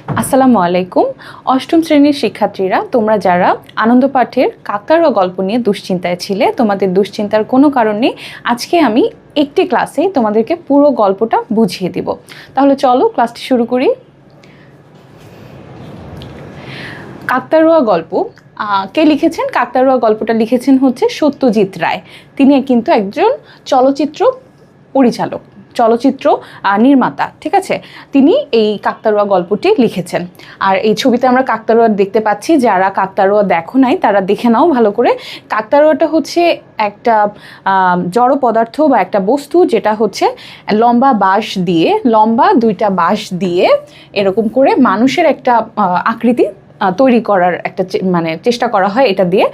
আসসালামু আলাইকুম। অষ্টম শ্রেণীর শিক্ষার্থীরা, তোমরা যারা আনন্দ পাঠের কাকতাড়ুয়া গল্প নিয়ে দুশ্চিন্তায় ছিলে, তোমাদের দুশ্চিন্তার কোনো কারণ নেই। আজকে আমি একটি ক্লাসে তোমাদেরকে পুরো গল্পটা বুঝিয়ে দিব। তাহলে চলো ক্লাসটি শুরু করি। কাকতাড়ুয়া গল্প কে লিখেছেন? কাকতাড়ুয়া গল্পটা লিখেছেন হচ্ছে সত্যজিৎ রায়। তিনি কিন্তু একজন চলচ্চিত্র পরিচালক, চলচ্চিত্র নির্মাতা, ঠিক আছে। তিনি এই কাকতাড়ুয়া গল্পটি লিখেছেন। আর এই ছবিতে আমরা কাকতাড়ুয়া দেখতে পাচ্ছি। যারা কাকতাড়ুয়া দেখো নাই তারা দেখে নাও ভালো করে। কাকতাড়ুয়াটা হচ্ছে একটা জড় পদার্থ বা একটা বস্তু, যেটা হচ্ছে লম্বা দুইটা বাঁশ দিয়ে এরকম করে মানুষের একটা আকৃতি তৈরি করার একটা চেষ্টা করা হয়। এটা দিয়ে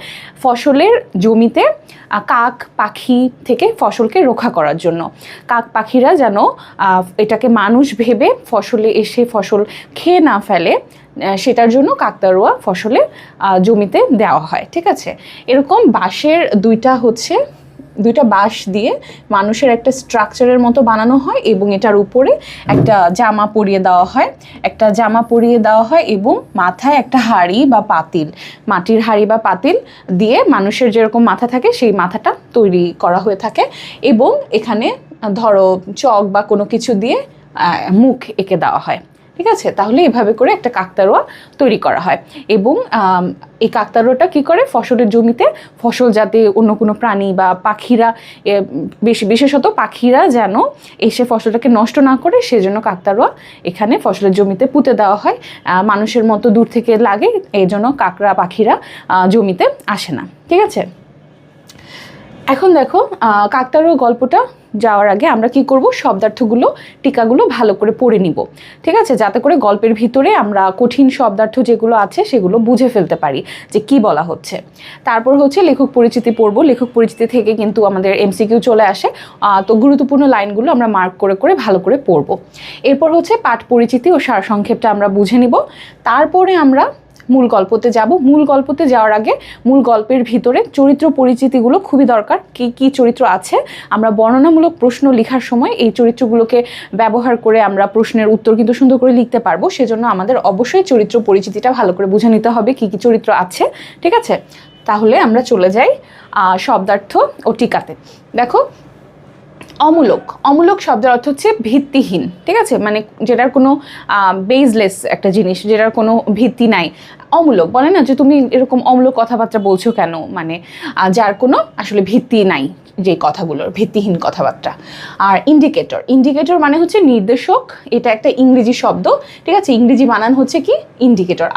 ফসলের জমিতে কাক পাখি থেকে ফসলকে রক্ষা করার জন্য, কাক পাখিরা যেন এটাকে মানুষ ভেবে ফসলে এসে ফসল খেয়ে না ফেলে, সেটার জন্য কাকতাড়ুয়া ফসলে জমিতে দেওয়া হয়, ঠিক আছে। এরকম বাঁশের দুইটা বাঁশ দিয়ে মানুষের একটা স্ট্রাকচারের মতো বানানো হয় এবং এটার উপরে একটা জামা পরিয়ে দেওয়া হয় এবং মাথায় একটা মাটির হাঁড়ি বা পাতিল দিয়ে মানুষের যেরকম মাথা থাকে সেই মাথাটা তৈরি করা হয়ে থাকে এবং এখানে ধরো চক বা কোনো কিছু দিয়ে মুখ এঁকে দেওয়া হয়, ঠিক আছে। তাহলে এভাবে করে একটা কাকতাড়ুয়া তৈরি করা হয় এবং এই কাকতাড়ুয়াটা কী করে, ফসলের জমিতে ফসল যাতে অন্য কোনো প্রাণী বা পাখিরা, বিশেষত পাখিরা যেন এসে ফসলটাকে নষ্ট না করে, সেজন্য কাকতাড়ুয়া এখানে ফসলের জমিতে পুঁতে দেওয়া হয়। মানুষের মতো দূর থেকে লাগে, এই জন্য কাকড়া পাখিরা জমিতে আসে না, ঠিক আছে। এখন দেখো, কাকতাড়ুয়া গল্পটা যাওয়ার আগে আমরা কি করব, শব্দার্থগুলো টিকাগুলো ভালো করে পড়ে নিব, ঠিক আছে, যাতে করে গল্পের ভিতরে আমরা কঠিন শব্দার্থ যেগুলো আছে সেগুলো বুঝে ফেলতে পারি যে কি বলা হচ্ছে। তারপর হচ্ছে লেখক পরিচিতি পড়ব। লেখক পরিচিতি থেকে কিন্তু আমাদের এমসিকিউ চলে আসে, তো গুরুত্বপূর্ণ লাইনগুলো আমরা মার্ক করে করে ভালো করে পড়ব। এরপর হচ্ছে পাঠ পরিচিতি ও সারসংক্ষেপটা আমরা বুঝে নিব। তারপরে আমরা মূল গল্পতে যাব। মূল গল্পতে যাওয়ার আগে মূল গল্পের ভিতরে চরিত্র পরিচিতিগুলো খুবই দরকার। কি কি চরিত্র আছে, আমরা বর্ণনামূলক প্রশ্ন লেখার সময় এই চরিত্রগুলোকে ব্যবহার করে আমরা প্রশ্নের উত্তর কিন্তু সুন্দর করে লিখতে পারবো। সেজন্য আমাদের অবশ্যই চরিত্র পরিচিতিটা ভালো করে বুঝে নিতে হবে, কি কি চরিত্র আছে, ঠিক আছে। তাহলে আমরা চলে যাই শব্দার্থ ও টিকাতে। দেখো, অমূলক শব্দের অর্থ হচ্ছে ভিত্তিহীন, ঠিক আছে, মানে যেটার কোনো বেসলেস একটা জিনিস, যেটার কোনো ভিত্তি নাই। অমূলক বলে না যে তুমি এরকম অমূলক কথাবার্তা বলছো কেন, মানে যার কোনো আসলে ভিত্তি নাই, যে কথাগুলোর ভিত্তিহীন কথাবার্তা। আর ইন্ডিকেটর মানে হচ্ছে নির্দেশক। এটা একটা ইংরেজি শব্দ, ঠিক আছে। ইংরেজি বানান হচ্ছে কি ইন্ডিকেটর,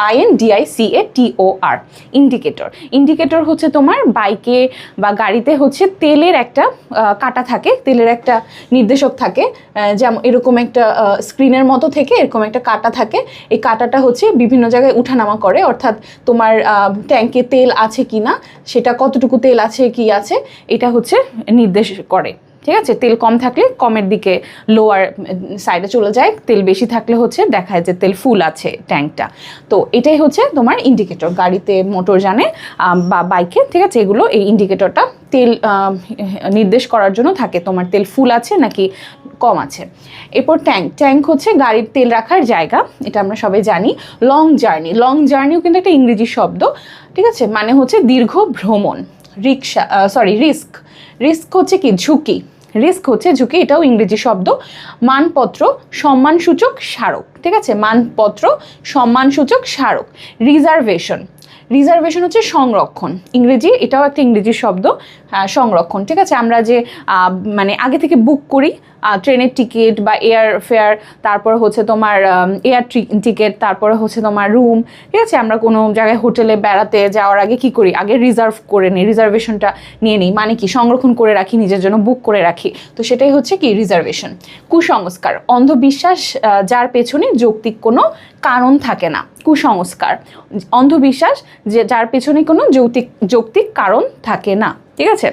INDICATOR। ইন্ডিকেটর হচ্ছে তোমার বাইকে বা গাড়িতে হচ্ছে তেলের একটা কাঁটা থাকে, তেলের একটা নির্দেশক থাকে, যেমন এরকম একটা স্ক্রিনের মতো থেকে এরকম একটা কাঁটা থাকে। এই কাঁটাটা হচ্ছে বিভিন্ন জায়গায় উঠানামা করে, অর্থাৎ তোমার ট্যাঙ্কে তেল আছে কি না, সেটা কতটুকু তেল আছে কি আছে, এটা হচ্ছে নির্দেশ করে, ঠিক আছে। তেল কম থাকলে কমের দিকে লোয়ার সাইডে চলে যায়, তেল বেশি থাকলে হচ্ছে দেখায় যে তেল ফুল আছে ট্যাঙ্কটা। তো এটাই হচ্ছে তোমার ইন্ডিকেটর, গাড়িতে মোটরযানে বা বাইকে, ঠিক আছে। এগুলো এই ইন্ডিকেটরটা তেল নির্দেশ করার জন্য থাকে, তোমার তেল ফুল আছে নাকি কম আছে। এরপর ট্যাঙ্ক হচ্ছে গাড়ির তেল রাখার জায়গা, এটা আমরা সবাই জানি। লং জার্নিও কিন্তু একটা ইংরেজি শব্দ, ঠিক আছে, মানে হচ্ছে দীর্ঘ ভ্রমণ। রিস্ক হচ্ছে কি ঝুঁকি, এটাও ইংরেজি শব্দ। মানপত্র সম্মানসূচক স্মারক, ঠিক আছে, মানপত্র সম্মানসূচক স্মারক। রিজার্ভেশন হচ্ছে সংরক্ষণ, ইংরেজি, এটাও একটা ইংরেজি শব্দ, সংরক্ষণ, ঠিক আছে। আমরা যে মানে আগে থেকে বুক করি ট্রেনের টিকিট বা এয়ার ফেয়ার, তারপর হচ্ছে তোমার এয়ার টিকিট, তারপরে হচ্ছে তোমার রুম, ঠিক আছে। আমরা কোনো জায়গায় হোটেলে বেড়াতে যাওয়ার আগে কি করি, আগে রিজার্ভ করে নিই, রিজার্ভেশনটা নিয়ে নিই, মানে কি সংরক্ষণ করে রাখি, নিজের জন্য বুক করে রাখি। তো সেটাই হচ্ছে কি রিজার্ভেশন। কুসংস্কার, অন্ধবিশ্বাস যার পেছনে যৌক্তিক কোনো কারণ থাকে না, কুসংস্কার। অন্ধবিশ্বাস যে যার পেছনে কোনো যৌক্তিক কারণ থাকে না, ঠিক আছে।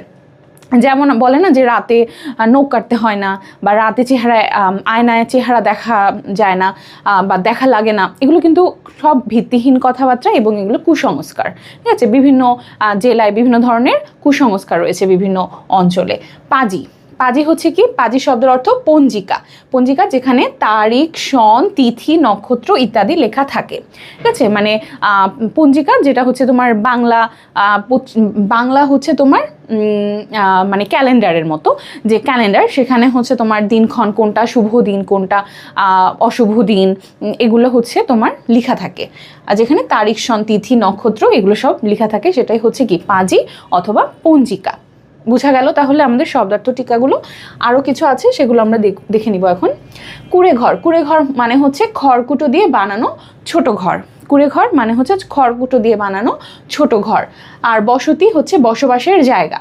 যেমন বলে না যে রাতে নখ কাটতে হয় না, বা রাতে আয়নায় চেহারা দেখা যায় না বা দেখা লাগে না, এগুলো কিন্তু সব ভিত্তিহীন কথাবার্তা এবং এগুলো কুসংস্কার, ঠিক আছে। বিভিন্ন জেলায় বিভিন্ন ধরনের কুসংস্কার রয়েছে বিভিন্ন অঞ্চলে। পাজি হচ্ছে কি, পাজি শব্দের অর্থ পঞ্জিকা। পঞ্জিকা যেখানে তারিখ, সন, তিথি, নক্ষত্র ইত্যাদি লেখা থাকে, ঠিক আছে। মানে পঞ্জিকা যেটা হচ্ছে তোমার বাংলা হচ্ছে তোমার মানে ক্যালেন্ডারের মতো, যে ক্যালেন্ডার সেখানে হচ্ছে তোমার দিনক্ষণ কোনটা, শুভ দিন কোনটা, অশুভ দিন, এগুলো হচ্ছে তোমার লেখা থাকে। আর যেখানে তারিখ, সন, তিথি, নক্ষত্র এগুলো সব লেখা থাকে, সেটাই হচ্ছে কি পাজি অথবা পঞ্জিকা। বোঝা গেল তাহলে আমাদের শব্দার্থ টিকাগুলো। আরও কিছু আছে সেগুলো আমরা দেখে নিব এখন। কুঁড়ে ঘর, কুঁড়ে ঘর মানে হচ্ছে খড়কুটো দিয়ে বানানো ছোট ঘর। কুঁড়ে ঘর মানে হচ্ছে খড়কুটো দিয়ে বানানো ছোট ঘর। আর বসতি হচ্ছে বসবাসের জায়গা।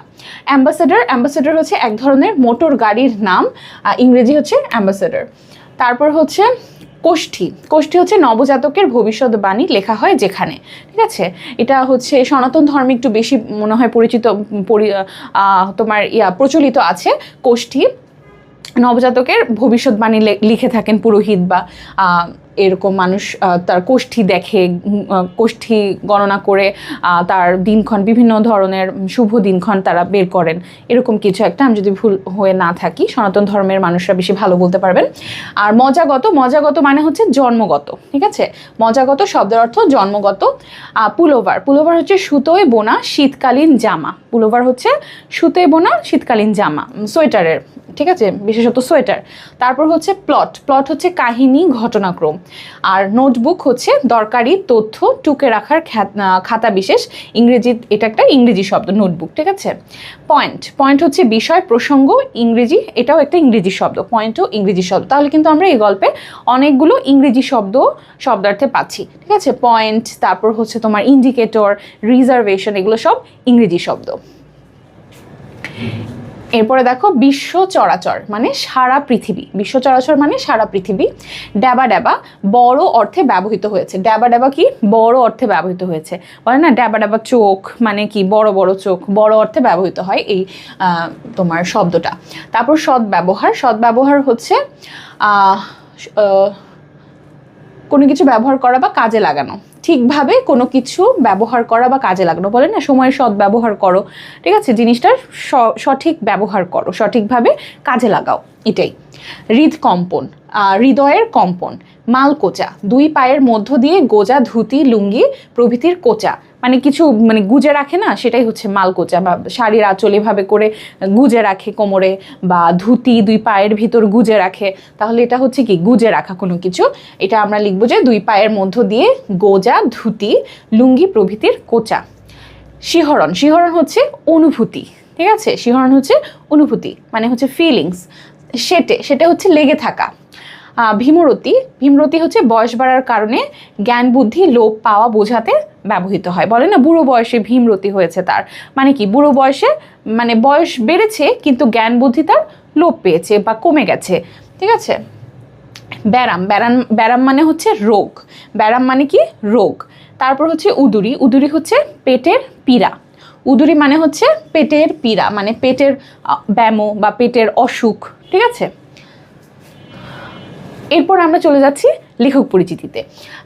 অ্যাম্বাসেডর, অ্যাম্বাসেডর হচ্ছে এক ধরনের মোটর গাড়ির নাম, ইংরেজি হচ্ছে অ্যাম্বাসেডর। তারপর হচ্ছে কোষ্ঠী, কোষ্ঠী হচ্ছে নবজাতকের ভবিষ্যৎবাণী লেখা হয় যেখানে, ঠিক আছে। এটা হচ্ছে সনাতন ধর্মে একটু বেশি মনে হয় তোমার প্রচলিত আছে। কোষ্ঠী নবজাতকের ভবিষ্যৎবাণী লিখে থাকেন পুরোহিত বা এরকম মানুষ, তার কোষ্ঠী দেখে, কোষ্ঠী গণনা করে তার দিনক্ষণ, বিভিন্ন ধরনের শুভ দিনক্ষণ তারা বের করেন, এরকম কিছু একটা। আমি যদি ভুল হয়ে না থাকি, সনাতন ধর্মের মানুষরা বেশি ভালো বলতে পারবেন। আর মজাগত, মজাগত মানে হচ্ছে জন্মগত, ঠিক আছে। মজাগত শব্দের অর্থ জন্মগত। পুলোভার, পুলোভার হচ্ছে সুতোয় বোনা শীতকালীন জামা। পুলোভার হচ্ছে সুতোয় বোনা শীতকালীন জামা, সোয়েটারের, ঠিক আছে, বিশেষত সোয়েটার। তারপর হচ্ছে প্লট, প্লট হচ্ছে কাহিনী, ঘটনাক্রম। আর নোটবুক হচ্ছে দরকারি তথ্য টুকে রাখার খাতা বিশেষ, ইংরেজি, এটা একটা ইংরেজি শব্দ নোটবুক, ঠিক আছে। পয়েন্ট, পয়েন্ট হচ্ছে বিষয়, প্রসঙ্গ, ইংরেজি, এটাও একটা ইংরেজি শব্দ, পয়েন্টও ইংরেজি শব্দ। তাহলে কিন্তু আমরা এই গল্পে অনেকগুলো ইংরেজি শব্দ শব্দার্থে পাচ্ছি, ঠিক আছে। পয়েন্ট, তারপর হচ্ছে তোমার ইন্ডিকেটর, রিজার্ভেশন, এগুলো সব ইংরেজি শব্দ। এরপরে দেখো বিশ্ব চরাচর মানে সারা পৃথিবী, বিশ্ব চরাচর মানে সারা পৃথিবী। ড্যাবা, ড্যাবা বড় অর্থে ব্যবহৃত হয়েছে। ড্যাবা, ড্যাবা কি বড় অর্থে ব্যবহৃত হয়েছে, বলে না ড্যাবা ড্যাবা চোখ, মানে কি বড় বড় চোখ, বড় অর্থে ব্যবহৃত হয় এই তোমার শব্দটা। তারপর সদ্ব্যবহার, সদ্ব্যবহার হচ্ছে কোনো কিছু ব্যবহার করা বা কাজে লাগানো, ঠিকভাবে কোনো কিছু ব্যবহার করা বা কাজে লাগানো, বলে না সময়ের সদ্ব্যবহার করো, ঠিক আছে, জিনিসটার সঠিক ব্যবহার করো, সঠিকভাবে কাজে লাগাও, এটাই। হৃদকম্পন, হৃদয়ের কম্পন। মালকোচা, দুই পায়ের মধ্য দিয়ে গোজা, ধুতি, লুঙ্গি প্রভৃতির কোচা, মানে কিছু মানে গুজে রাখে না, সেটাই হচ্ছে মালকোচা। বা শাড়ির আঁচল এভাবে করে গুজে রাখে কোমরে, বা ধুতি দুই পায়ের ভিতর গুজে রাখে, তাহলে এটা হচ্ছে কি গুজে রাখা কোনো কিছু। এটা আমরা লিখবো যে দুই পায়ের মধ্য দিয়ে গোজা, ধুতি, লুঙ্গি প্রভৃতির কোচা। শিহরণ, শিহরণ হচ্ছে অনুভূতি, ঠিক আছে, শিহরণ হচ্ছে অনুভূতি মানে হচ্ছে ফিলিংস। সেটে, সেটা হচ্ছে লেগে থাকা। ভীমরতি, ভীমরতি হচ্ছে বয়স বাড়ার কারণে জ্ঞান বুদ্ধি লোপ পাওয়া বোঝাতে ব্যবহৃত হয়, বলে না বুড়ো বয়সে ভীমরতি হয়েছে তার, মানে কি বুড়ো বয়সে মানে বয়স বেড়েছে কিন্তু জ্ঞান বুদ্ধি তার লোপ পেয়েছে বা কমে গেছে, ঠিক আছে। ব্যারাম, ব্যারাম, ব্যারাম মানে হচ্ছে রোগ, ব্যারাম মানে কি রোগ। তারপর হচ্ছে উদুরি, উদুরি হচ্ছে পেটের পীড়া। উদুরি মানে হচ্ছে পেটের পীড়া, মানে পেটের ব্যামো বা পেটের অসুখ, ঠিক আছে। এরপর আমরা চলে যাচ্ছি লেখক পরিচিতিতে।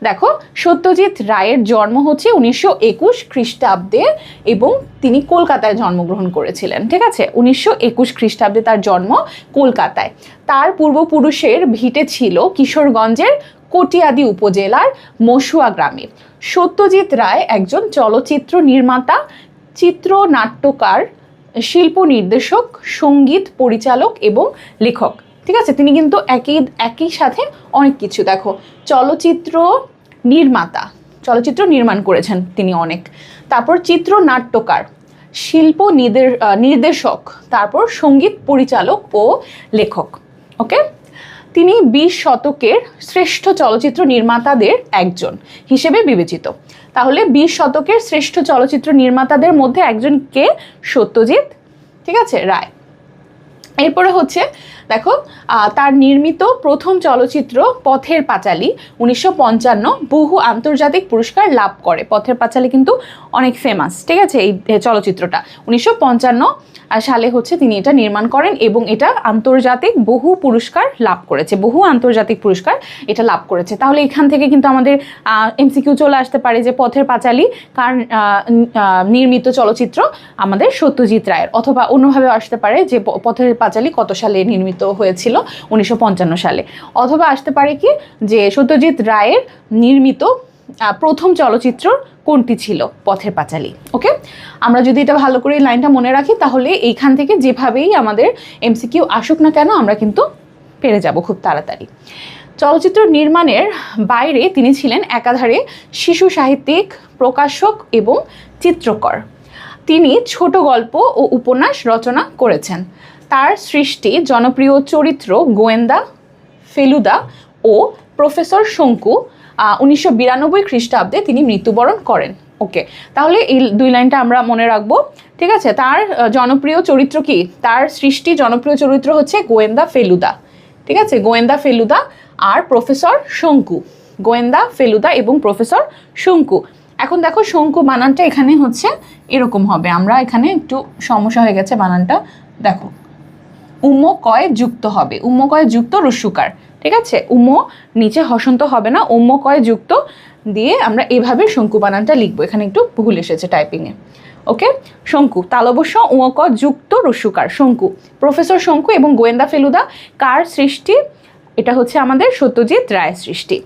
দেখো সত্যজিৎ রায়ের জন্ম হচ্ছে 1921 খ্রিস্টাব্দে এবং তিনি কলকাতায় জন্মগ্রহণ করেছিলেন, ঠিক আছে। 1921 খ্রিস্টাব্দে তার জন্ম কলকাতায়। তার পূর্বপুরুষের ভিটে ছিল কিশোরগঞ্জের কটিয়াদি উপজেলার মসুয়া গ্রামে। সত্যজিৎ রায় একজন চলচ্চিত্র নির্মাতা, চিত্রনাট্যকার, শিল্প নির্দেশক, সঙ্গীত পরিচালক এবং লেখক, ঠিক আছে। তিনি কিন্তু একই সাথে অনেক কিছু, দেখো চলচ্চিত্র নির্মাতা, চলচ্চিত্র নির্মাণ করেছেন তিনি অনেক, তারপর চিত্রনাট্যকার, শিল্প নির্দেশক, তারপর সঙ্গীত পরিচালক ও লেখক, ওকে। তিনি 20 শতকের শ্রেষ্ঠ চলচ্চিত্র নির্মাতাদের একজন হিসেবে বিবেচিত। তাহলে 20 শতকের শ্রেষ্ঠ চলচ্চিত্র নির্মাতাদের মধ্যে একজন কে? সত্যজিৎ, ঠিক আছে, রায়। এরপরে হচ্ছে দেখো তার নির্মিত প্রথম চলচ্চিত্র পথের পাঁচালী 1955 বহু আন্তর্জাতিক পুরস্কার লাভ করে। পথের পাঁচালী কিন্তু অনেক ফেমাস, ঠিক আছে। এই চলচ্চিত্রটা 1955 সালে হচ্ছে তিনি এটা নির্মাণ করেন এবং এটা আন্তর্জাতিক বহু পুরস্কার লাভ করেছে, বহু আন্তর্জাতিক পুরস্কার এটা লাভ করেছে। তাহলে এখান থেকে কিন্তু আমাদের এমসিকিউ চলে আসতে পারে যে পথের পাঁচালী কার নির্মিত চলচ্চিত্র, আমাদের সত্যজিৎ রায়ের। অথবা অন্যভাবে আসতে পারে যে পথের পাঁচালী কত সালে নির্মিত হয়েছিল, 1955 সালে। অথবা আসতে পারে কি যে সত্যজিৎ রায়ের নির্মিত প্রথম চলচ্চিত্র কোনটি ছিল, পথের পাঁচালী। ওকে, আমরা যদি এটা ভালো করে লাইনটা মনে রাখি তাহলে এইখান থেকে যেভাবেই আমাদের এমসিকিউ আসুক না কেন আমরা কিন্তু পেরে যাব খুব তাড়াতাড়ি। চলচ্চিত্র নির্মাণের বাইরে তিনি ছিলেন একাধারে শিশু সাহিত্যিক, প্রকাশক এবং চিত্রকর। তিনি ছোট গল্প ও উপন্যাস রচনা করেছেন। তার সৃষ্টি জনপ্রিয় চরিত্র গোয়েন্দা ফেলুদা ও প্রফেসর শঙ্কু 1992 খ্রিস্টাব্দে তিনি মৃত্যুবরণ করেন। ওকে, তাহলে এই দুই লাইনটা আমরা মনে রাখবো, ঠিক আছে। তার জনপ্রিয় চরিত্র কি, তার সৃষ্টি জনপ্রিয় চরিত্র হচ্ছে গোয়েন্দা ফেলুদা, ঠিক আছে, গোয়েন্দা ফেলুদা আর প্রফেসর শঙ্কু, গোয়েন্দা ফেলুদা এবং প্রফেসর শঙ্কু। এখন দেখো শঙ্কু বানানটা এখানে হচ্ছে এরকম হবে, আমরা এখানে একটু সমস্যা হয়ে গেছে বানানটা, দেখো উম কয় যুক্ত হবে, উম কয় যুক্ত রস্যুকার, ঠিক আছে। উম নিচে হসন্ত হবে না, উম কয় যুক্ত দিয়ে আমরা এভাবে শঙ্কু বানানটা লিখবো, এখানে একটু ভুল এসেছে টাইপিংয়ে। ওকে, শঙ্কু তালবস্য উম ক যুক্ত রস্যুকার, শঙ্কু। প্রফেসর শঙ্কু এবং গোয়েন্দা ফেলুদা কার সৃষ্টি, এটা হচ্ছে আমাদের সত্যজিৎ রায়ের সৃষ্টি।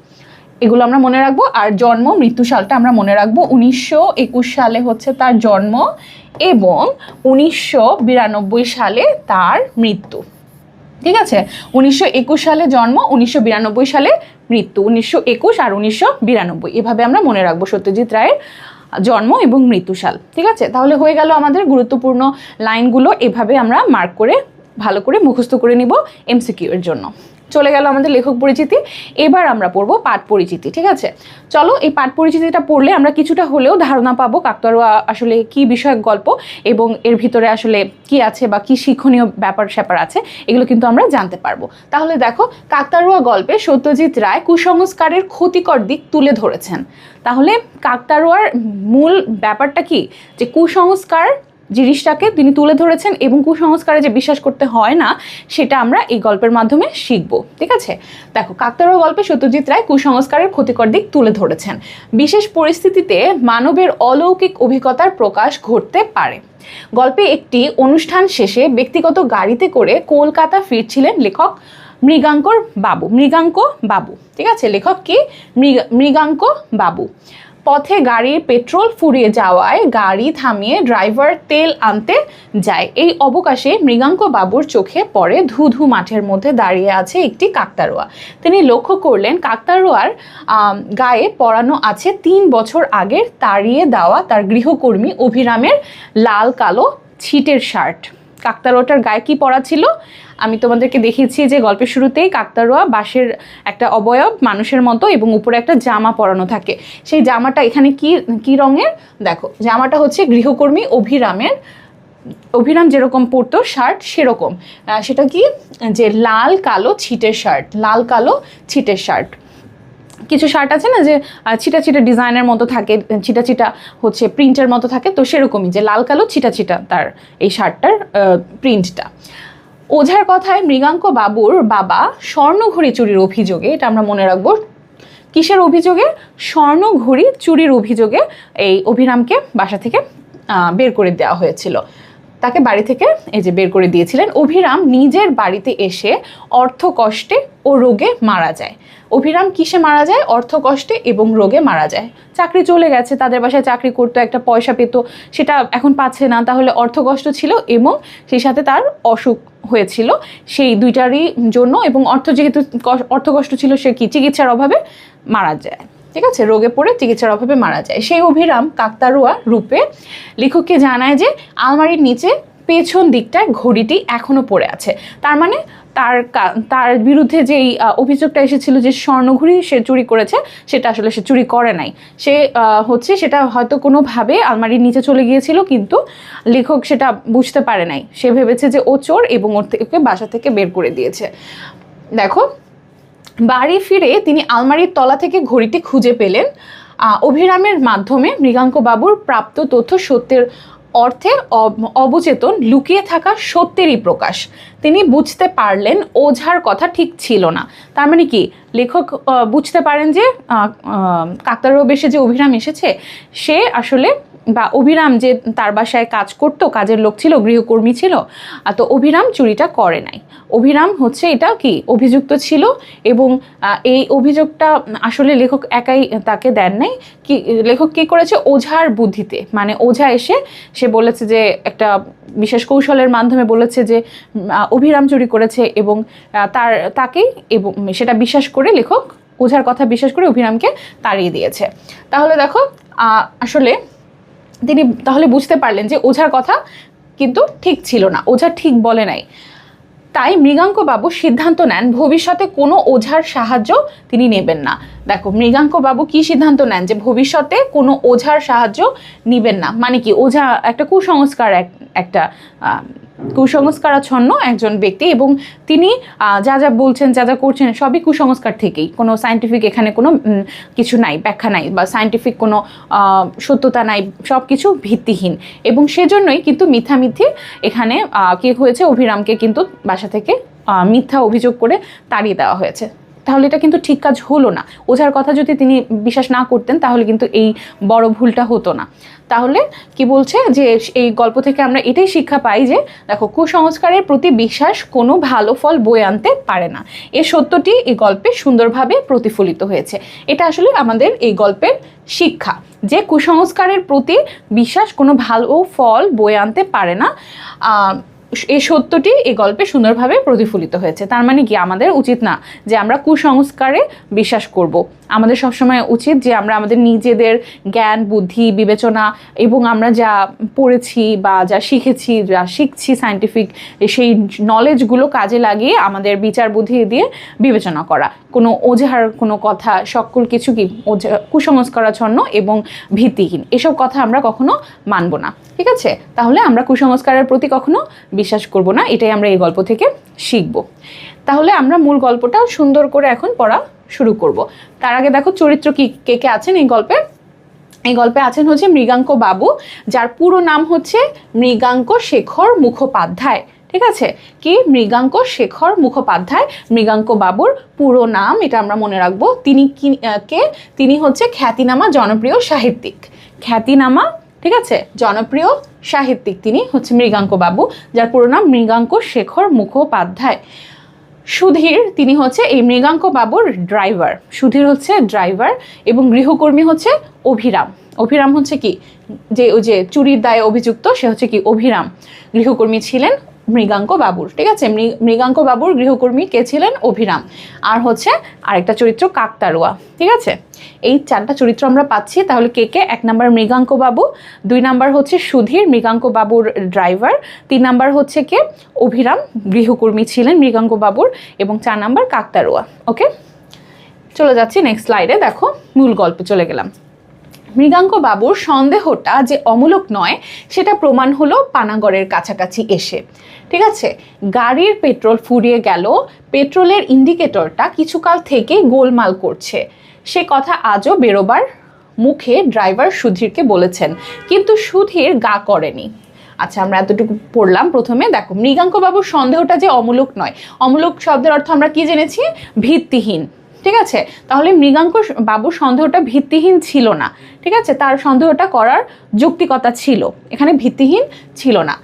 এগুলো আমরা মনে রাখবো। আর জন্ম মৃত্যু সালটা আমরা মনে রাখবো, 1921 সালে হচ্ছে তার জন্ম এবং 1992 সালে তার মৃত্যু, ঠিক আছে। 1921 সালে জন্ম, 1992 সালে মৃত্যু, 1921 আর 1992 এভাবে আমরা মনে রাখবো সত্যজিৎ রায়ের জন্ম এবং মৃত্যু সাল, ঠিক আছে। তাহলে হয়ে গেল আমাদের গুরুত্বপূর্ণ লাইনগুলো, এভাবে আমরা মার্ক করে ভালো করে মুখস্থ করে নিব এমসিকিউ এর জন্য। চলে গেল আমাদের লেখক পরিচিতি, এবার আমরা পড়বো পাঠ পরিচিতি, ঠিক আছে। চলো এই পাঠ পরিচিতিটা পড়লে আমরা কিছুটা হলেও ধারণা পাবো কাকতাড়ুয়া আসলে কি বিষয়ক গল্প এবং এর ভিতরে আসলে কি আছে বা কি শিক্ষণীয় ব্যাপার স্যাপার আছে, এগুলো কিন্তু আমরা জানতে পারবো। তাহলে দেখো, কাকতাড়ুয়া গল্পে সত্যজিৎ রায় কুসংস্কারের ক্ষতিকর দিক তুলে ধরেছেন। তাহলে কাকতাড়ুয়ার মূল ব্যাপারটা কি, যে কুসংস্কার জিনিসটাকে তিনি তুলে ধরেছেন এবং কুসংস্কারে যে বিশ্বাস করতে হয় না সেটা আমরা এই গল্পের মাধ্যমে শিখব, ঠিক আছে। দেখো, কাকতাড়ুয়া গল্পে সত্যজিৎ রায় কুসংস্কারের ক্ষতিকর দিক তুলে ধরেছেন। বিশেষ পরিস্থিতিতে মানবের অলৌকিক অভিজ্ঞতার প্রকাশ ঘটতে পারে। গল্পে একটি অনুষ্ঠান শেষে ব্যক্তিগত গাড়িতে করে কলকাতা ফিরছিলেন লেখক মৃগাঙ্ক বাবু, ঠিক আছে। লেখক কি, মৃগাঙ্ক বাবু। পথে গাড়ির পেট্রোল ফুরিয়ে যাওয়ায় গাড়ি থামিয়ে ড্রাইভার তেল আনতে যায়। এই অবকাশে মৃগাঙ্ক বাবুর চোখে পড়ে ধুধু মাঠের মধ্যে দাঁড়িয়ে আছে একটি কাকতাড়ুয়া। তিনি লক্ষ্য করলেন কাকতাড়ুয়ার গায়ে পরানো আছে 3 বছর আগের তাড়িয়ে দেওয়া তার গৃহকর্মী অভিরামের লাল কালো ছিটের শার্ট। কাকতাড়ুয়াটার গায়ে কি পরা ছিল, আমি তোমাদেরকে দেখিয়েছি যে গল্পের শুরুতেই কাকতাড়ুয়া বাঁশের একটা অবয়ব মানুষের মতো এবং উপরে একটা জামা পরানো থাকে। সেই জামাটা এখানে কি রঙের, দেখো জামাটা হচ্ছে গৃহকর্মী অভিরাম যেরকম পরতো শার্ট সেরকম, সেটা কি, যে লাল কালো ছিটের শার্ট, লাল কালো ছিটের শার্ট। কিছু শার্ট আছে না যে ছিটা ছিটা ডিজাইনের মতো থাকে, ছিটা ছিটা হচ্ছে প্রিন্টের মতো থাকে, তো সেরকমই যে লাল কালো ছিটা ছিটা তার এই শার্টটার প্রিন্টটা। ওঝার কথায় মৃগাঙ্ক বাবুর বাবা স্বর্ণঘড়ি চুরির অভিযোগে, এটা আমরা মনে রাখবো, কিসের অভিযোগে, স্বর্ণঘড়ি চুরির অভিযোগে এই অভিরামকে বাসা থেকে বের করে দেওয়া হয়েছিল, তাকে বাড়ি থেকে এই যে বের করে দিয়েছিলেন। অভিরাম নিজের বাড়িতে এসে অর্থকষ্টে ও রোগে মারা যায়। অভিরাম কিসে মারা যায়, অর্থকষ্টে এবং রোগে মারা যায়। চাকরি চলে গেছে, তাদের বাসায় চাকরি করতো, একটা পয়সা পেত, সেটা এখন পাচ্ছে না, তাহলে অর্থকষ্ট ছিল এবং সেই সাথে তার অসুখ হয়েছিল, সেই দুইটারই জন্য, এবং যেহেতু অর্থকষ্ট ছিল সে কি চিকিৎসার অভাবে মারা যায়, ঠিক আছে, রোগে পড়ে চিকিৎসার অভাবে মারা যায়। সেই অভিরাম কাকতাড়ুয়া রূপে লেখককে জানায় যে আলমারির নিচে পেছন দিকটায় ঘড়িটি এখনও পড়ে আছে। তার মানে তার বিরুদ্ধে যেই অভিযোগটা এসেছিল যে স্বর্ণঘড়ি সে চুরি করেছে, সেটা আসলে সে চুরি করে নাই। সে হচ্ছে সেটা হয়তো কোনোভাবে আলমারির নিচে চলে গিয়েছিল, কিন্তু লেখক সেটা বুঝতে পারে নাই। সে ভেবেছে যে ও চোর এবং ওকে বাসা থেকে বের করে দিয়েছে। দেখো, বাড়ি ফিরে তিনি আলমারির তলা থেকে ঘড়িটি খুঁজে পেলেন। অভিরামের মাধ্যমে মৃগাঙ্ক বাবুর প্রাপ্ত তথ্য সত্যের অর্থে অবচেতন লুকিয়ে থাকা সত্যেরই প্রকাশ। তিনি বুঝতে পারলেন ওঝার কথা ঠিক ছিল না। তার মানে কি, লেখক বুঝতে পারেন যে কাকতারুয়া বেশে যে অভিরাম এসেছে, সে আসলে বা অভিরাম যে তার বাসায় কাজ করতো, কাজের লোক ছিল, গৃহকর্মী ছিল, তো অভিরাম চুরিটা করে নাই। অভিরাম হচ্ছে এটা কি অভিযুক্ত ছিল, এবং এই অভিযোগটা আসলে লেখক একাই তাকে দেন নাই। কি লেখক কি করেছে, ওঝার বুদ্ধিতে, মানে ওঝা এসে সে বলেছে যে একটা বিশেষ কৌশলের মাধ্যমে বলেছে যে অভিরাম চুরি করেছে, এবং তাকেই এবং সেটা বিশ্বাস করে লেখক ওঝার কথা বিশ্বাস করে অভিরামকে তাড়িয়ে দিয়েছে। তাহলে দেখো, আসলে তিনি তাহলে বুঝতে পারলেন যে ওঝার কথা কিন্তু ঠিক ছিল না, ওঝা ঠিক বলে নাই। তাই মৃগাঙ্ক বাবু সিদ্ধান্ত নেন ভবিষ্যতে কোনো ওঝার সাহায্য তিনি নেবেন না। দেখো, মৃগাঙ্ক বাবু কি সিদ্ধান্ত নেন, যে ভবিষ্যতে কোনো ওঝার সাহায্য নেবেন না। মানে কি, ওঝা একটা কুসংস্কারাচ্ছন্ন একজন ব্যক্তি, এবং তিনি যা যা বলছেন, যা যা করছেন, সবই কুসংস্কার থেকেই। কোনো সায়েন্টিফিক এখানে কোনো কিছু নাই, ব্যাখ্যা নাই, বা সায়েন্টিফিক কোনো সত্যতা নাই, সব কিছু ভিত্তিহীন। এবং সেজন্যই কিন্তু মিথ্যামিথ্যে এখানে কি হয়েছে, অভিরামকে কিন্তু বাসা থেকে মিথ্যা অভিযোগ করে তাড়িয়ে দেওয়া হয়েছে। তাহলে এটা কিন্তু ঠিক কাজ হলো না। ওঝার কথা যদি তিনি বিশ্বাস না করতেন, তাহলে কিন্তু এই বড় ভুলটা হতো না। তাহলে কি বলছে, যে এই গল্প থেকে আমরা এটাই শিক্ষা পাই যে দেখো, কুসংস্কারের প্রতি বিশ্বাস কোনো ভালো ফল বয়ে আনতে পারে না। এই সত্যটি এই গল্পে সুন্দরভাবে প্রতিফলিত হয়েছে। এটা আসলে আমাদের এই গল্পের শিক্ষা, যে কুসংস্কারের প্রতি বিশ্বাস কোনো ভালো ফল বয়ে আনতে পারে না। এই সত্যটি এই গল্পে সুন্দরভাবে প্রতিফলিত হয়েছে। তার মানে কি, আমাদের উচিত না যে আমরা কুসংস্কারে বিশ্বাস করব। আমাদের সবসময় উচিত যে আমরা আমাদের নিজেদের জ্ঞান, বুদ্ধি, বিবেচনা এবং আমরা যা পড়েছি বা যা শিখছি সায়েন্টিফিক, সেই নলেজগুলো কাজে লাগিয়ে আমাদের বিচার বুদ্ধি দিয়ে বিবেচনা করা। কোনো ওঝার কোনো কথা, সকল কিছু কি কুসংস্কারাচ্ছন্ন এবং ভিত্তিহীন, এসব কথা আমরা কখনো মানব না। ঠিক আছে, তাহলে আমরা কুসংস্কারের প্রতি কখনো বিশ্বাস করব না। এটাই আমরা এই গল্প থেকে শিখব। তাহলে আমরা মূল গল্পটা সুন্দর করে এখন পড়া শুরু করব। তার আগে দেখো, চরিত্র কে কে আছেন এই গল্পে। এই গল্পে আছেন হচ্ছে মৃগাঙ্ক বাবু, যার পুরো নাম হচ্ছে মৃগাঙ্ক শেখর মুখোপাধ্যায়। ঠিক আছে, কি মৃগাঙ্ক শেখর মুখোপাধ্যায় মৃগাঙ্ক বাবুর পুরো নাম, এটা আমরা মনে রাখবো। তিনি হচ্ছে খ্যাতিনামা জনপ্রিয় সাহিত্যিক। খ্যাতিনামা, ঠিক আছে, জনপ্রিয় সাহিত্যিক তিনি হচ্ছে মৃগাঙ্ক বাবু, যার পুরো নাম মৃগাঙ্ক শেখর মুখোপাধ্যায়। সুধীর, তিনি হচ্ছে এই মৃগাঙ্ক বাবুর ড্রাইভার। সুধীর হচ্ছে ড্রাইভার, এবং গৃহকর্মী হচ্ছে অভিরাম। অভিরাম হচ্ছে কি, যে ওই যে চুরির দায়ে অভিযুক্ত, সে হচ্ছে কি অভিরাম। গৃহকর্মী ছিলেন মৃগাঙ্ক বাবুর। ঠিক আছে, মৃগাঙ্ক বাবুর গৃহকর্মী কে ছিলেন, অভিরাম। আর হচ্ছে আরেকটা চরিত্র কাকতারুয়া। ঠিক আছে, এই 4টা চরিত্র আমরা পাচ্ছি। তাহলে কে কে, 1 নাম্বার মৃগাঙ্ক বাবু, 2 নাম্বার হচ্ছে সুধীর, মৃগাঙ্ক বাবুর ড্রাইভার, 3 নাম্বার হচ্ছে কে অভিরাম, গৃহকর্মী ছিলেন মৃগাঙ্ক বাবুর, এবং 4 নাম্বার কাকতারুয়া। ওকে, চলে যাচ্ছি নেক্সট স্লাইডে। দেখো, মূল গল্পে চলে গেলাম। মৃগাঙ্ক বাবুর সন্দেহটা যে অমূলক নয়, সেটা প্রমাণ হলো পানাগড়ের কাছাকাছি এসে। ঠিক আছে, গাড়ির পেট্রোল ফুরিয়ে গেল, পেট্রোলের ইন্ডিকেটরটা কিছুকাল থেকেই গোলমাল করছে। সে কথা আজও বেরোবার মুখে ড্রাইভার সুধীরকে বলেছেন, কিন্তু সুধীর গা করেনি। আচ্ছা, আমরা এতটুকু পড়লাম। প্রথমে দেখো, মৃগাঙ্ক বাবুর সন্দেহটা যে অমূলক নয়, অমূলক শব্দের অর্থ আমরা কি জেনেছি, ভিত্তিহীন। ঠিক আছে, তাহলে মৃগাঙ্ক বাবুর সন্দেহটা ভিত্তিহীন ছিল না। ঠিক আছে, তার সন্দেহটা করার যৌক্তিকতা ছিল, এখানে ভিত্তিহীন ছিল না।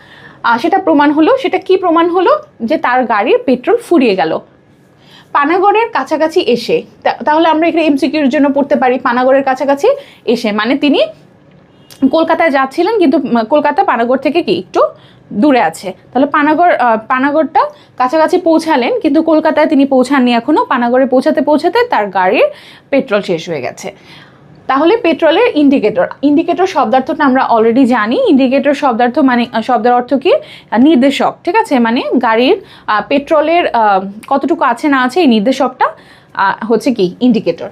সেটা প্রমাণ হলো, সেটা কি প্রমাণ হলো, যে তার গাড়ির পেট্রোল ফুরিয়ে গেল পানাগড়ের কাছাকাছি এসে। তাহলে আমরা এখানে এমসিকিউর জন্য পড়তে পারি পানাগড়ের কাছাকাছি এসে, মানে তিনি কলকাতায় যাচ্ছিলেন, কিন্তু কলকাতা পানাগড় থেকে কি একটু দূরে আছে। তাহলে পানাগড়টা কাছাকাছি পৌঁছালেন, কিন্তু কলকাতায় তিনি পৌঁছাননি এখনও। পানাগড়ে পৌঁছাতে পৌঁছাতে তার গাড়ির পেট্রোল শেষ হয়ে গেছে। তাহলে পেট্রোলের ইন্ডিকেটর, ইন্ডিকেটর শব্দার্থটা আমরা অলরেডি জানি। ইন্ডিকেটর শব্দার্থ মানে শব্দের অর্থ কি? নির্দেশক, ঠিক আছে? মানে গাড়ির পেট্রোলের কতটুকু আছে না আছে এই নির্দেশকটা হচ্ছে কি ইন্ডিকেটর।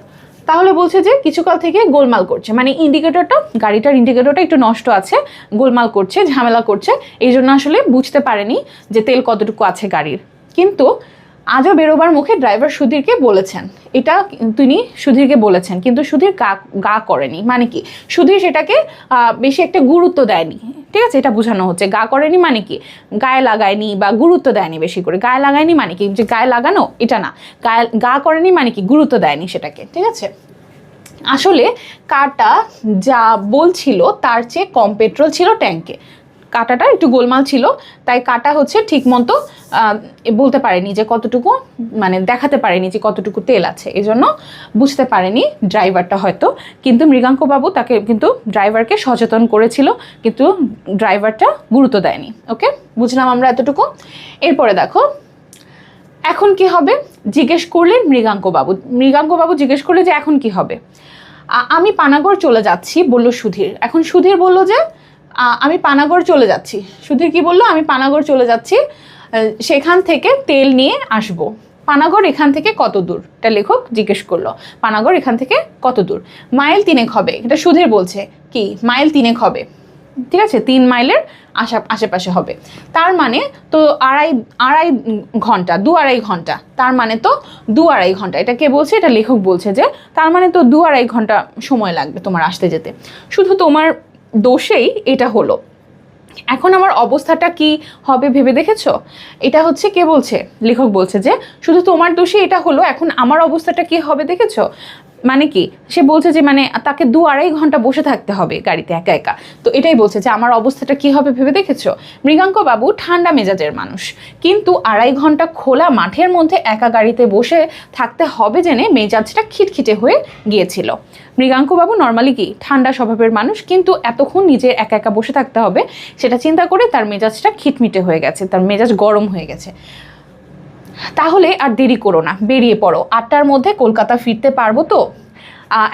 তাহলে বলছে যে কিছুকাল থেকে গোলমাল করছে, মানে ইন্ডিকেটরটা, গাড়িটার ইন্ডিকেটরটা একটু নষ্ট আছে, গোলমাল করছে, ঝামেলা করছে, এই জন্য আসলে বুঝতে পারেনি যে তেল কতটুকু আছে গাড়ির। কিন্তু আজও বেরোবার মুখে ড্রাইভার সুধীরকে বলেছেন, এটা তিনি সুধীরকে বলেছেন, কিন্তু সুধীর গা করেনি। মানে কি? সুধীর সেটাকে বেশি একটা গুরুত্ব দেয়নি, ঠিক আছে? এটা বোঝানো হচ্ছে। গা করেনি মানে কি? গায়ে লাগায়নি বা গুরুত্ব দেয়নি বেশি করে। গায়ে লাগায়নি মানে কি যে গায়ে লাগানো, এটা না। গা করেনি মানে কি? গুরুত্ব দেয়নি সেটাকে, ঠিক আছে? আসলে কারটা যা বলছিল তার চেয়ে কম পেট্রোল ছিল ট্যাঙ্কে। কাঁটাটা একটু গোলমাল ছিল, তাই কাঁটা হচ্ছে ঠিক মতো বলতে পারেনি যে কতটুকু, মানে দেখাতে পারেনি যে কতটুকু তেল আছে, এজন্য বুঝতে পারেনি ড্রাইভারটা হয়তো। কিন্তু মৃগাঙ্কবাবু তাকে কিন্তু ড্রাইভারকে সচেতন করেছিল, কিন্তু ড্রাইভারটা গুরুত্ব দেয়নি। ওকে, বুঝলাম আমরা এতটুকু। এরপরে দেখো এখন কি হবে জিজ্ঞেস করলেন মৃগাঙ্কবাবু। মৃগাঙ্কবাবু জিজ্ঞেস করলে যে এখন কি হবে। আমি পানাগড় চলে যাচ্ছি বলল সুধীর। এখন সুধীর বলল যে আমি পানাগড় চলে যাচ্ছি। সুধীর কি বললো? আমি পানাগড় চলে যাচ্ছি, সেখান থেকে তেল নিয়ে আসব। পানাগড় এখান থেকে কত দূর? এটা লেখক জিজ্ঞেস করলো। পানাগড় এখান থেকে কত দূর? মাইল 3 হবে, এটা সুধীর বলছে। কি মাইল 3 হবে, ঠিক আছে? 3 মাইলের আশেপাশে হবে। তার মানে তো আড়াই ঘন্টা, 2-2.5 ঘন্টা। তার মানে তো 2-2.5 ঘন্টা। এটা কে বলছে? এটা লেখক বলছে যে তার মানে তো 2-2.5 ঘন্টা সময় লাগবে তোমার আসতে যেতে। শুধু তোমার দোষেই এটা হলো। এখন আমার অবস্থাটা কি হবে ভেবে দেখেছো? এটা হচ্ছে কে বলছে? লেখক বলছে যে শুধু তোমার দোষে এটা হলো, এখন আমার অবস্থাটা কি হবে দেখেছো? মানে কি সে বলছে যে মানে তাকে 2-2.5 ঘন্টা বসে থাকতে হবে গাড়িতে একা একা। তো এটাই বলছে যে আমার অবস্থাটা কি হবে ভেবে দেখেছো? মৃগাঙ্কবাবু ঠান্ডা মেজাজের মানুষ, কিন্তু 2.5 ঘন্টা খোলা মাঠের মধ্যে একা গাড়িতে বসে থাকতে হবে জেনে মেজাজটা খিটখিটে হয়ে গিয়েছিল। মৃগাঙ্কবাবু নর্মালি কি ঠান্ডা স্বভাবের মানুষ, কিন্তু এতক্ষণ নিজে একা একা বসে থাকতে হবে সেটা চিন্তা করে তার মেজাজটা খিটমিটে হয়ে গেছে, তার মেজাজ গরম হয়ে গেছে। তাহলে আর দেরি করো না, বেরিয়ে পড়ো। 8টার মধ্যে কলকাতা ফিরতে পারবো তো?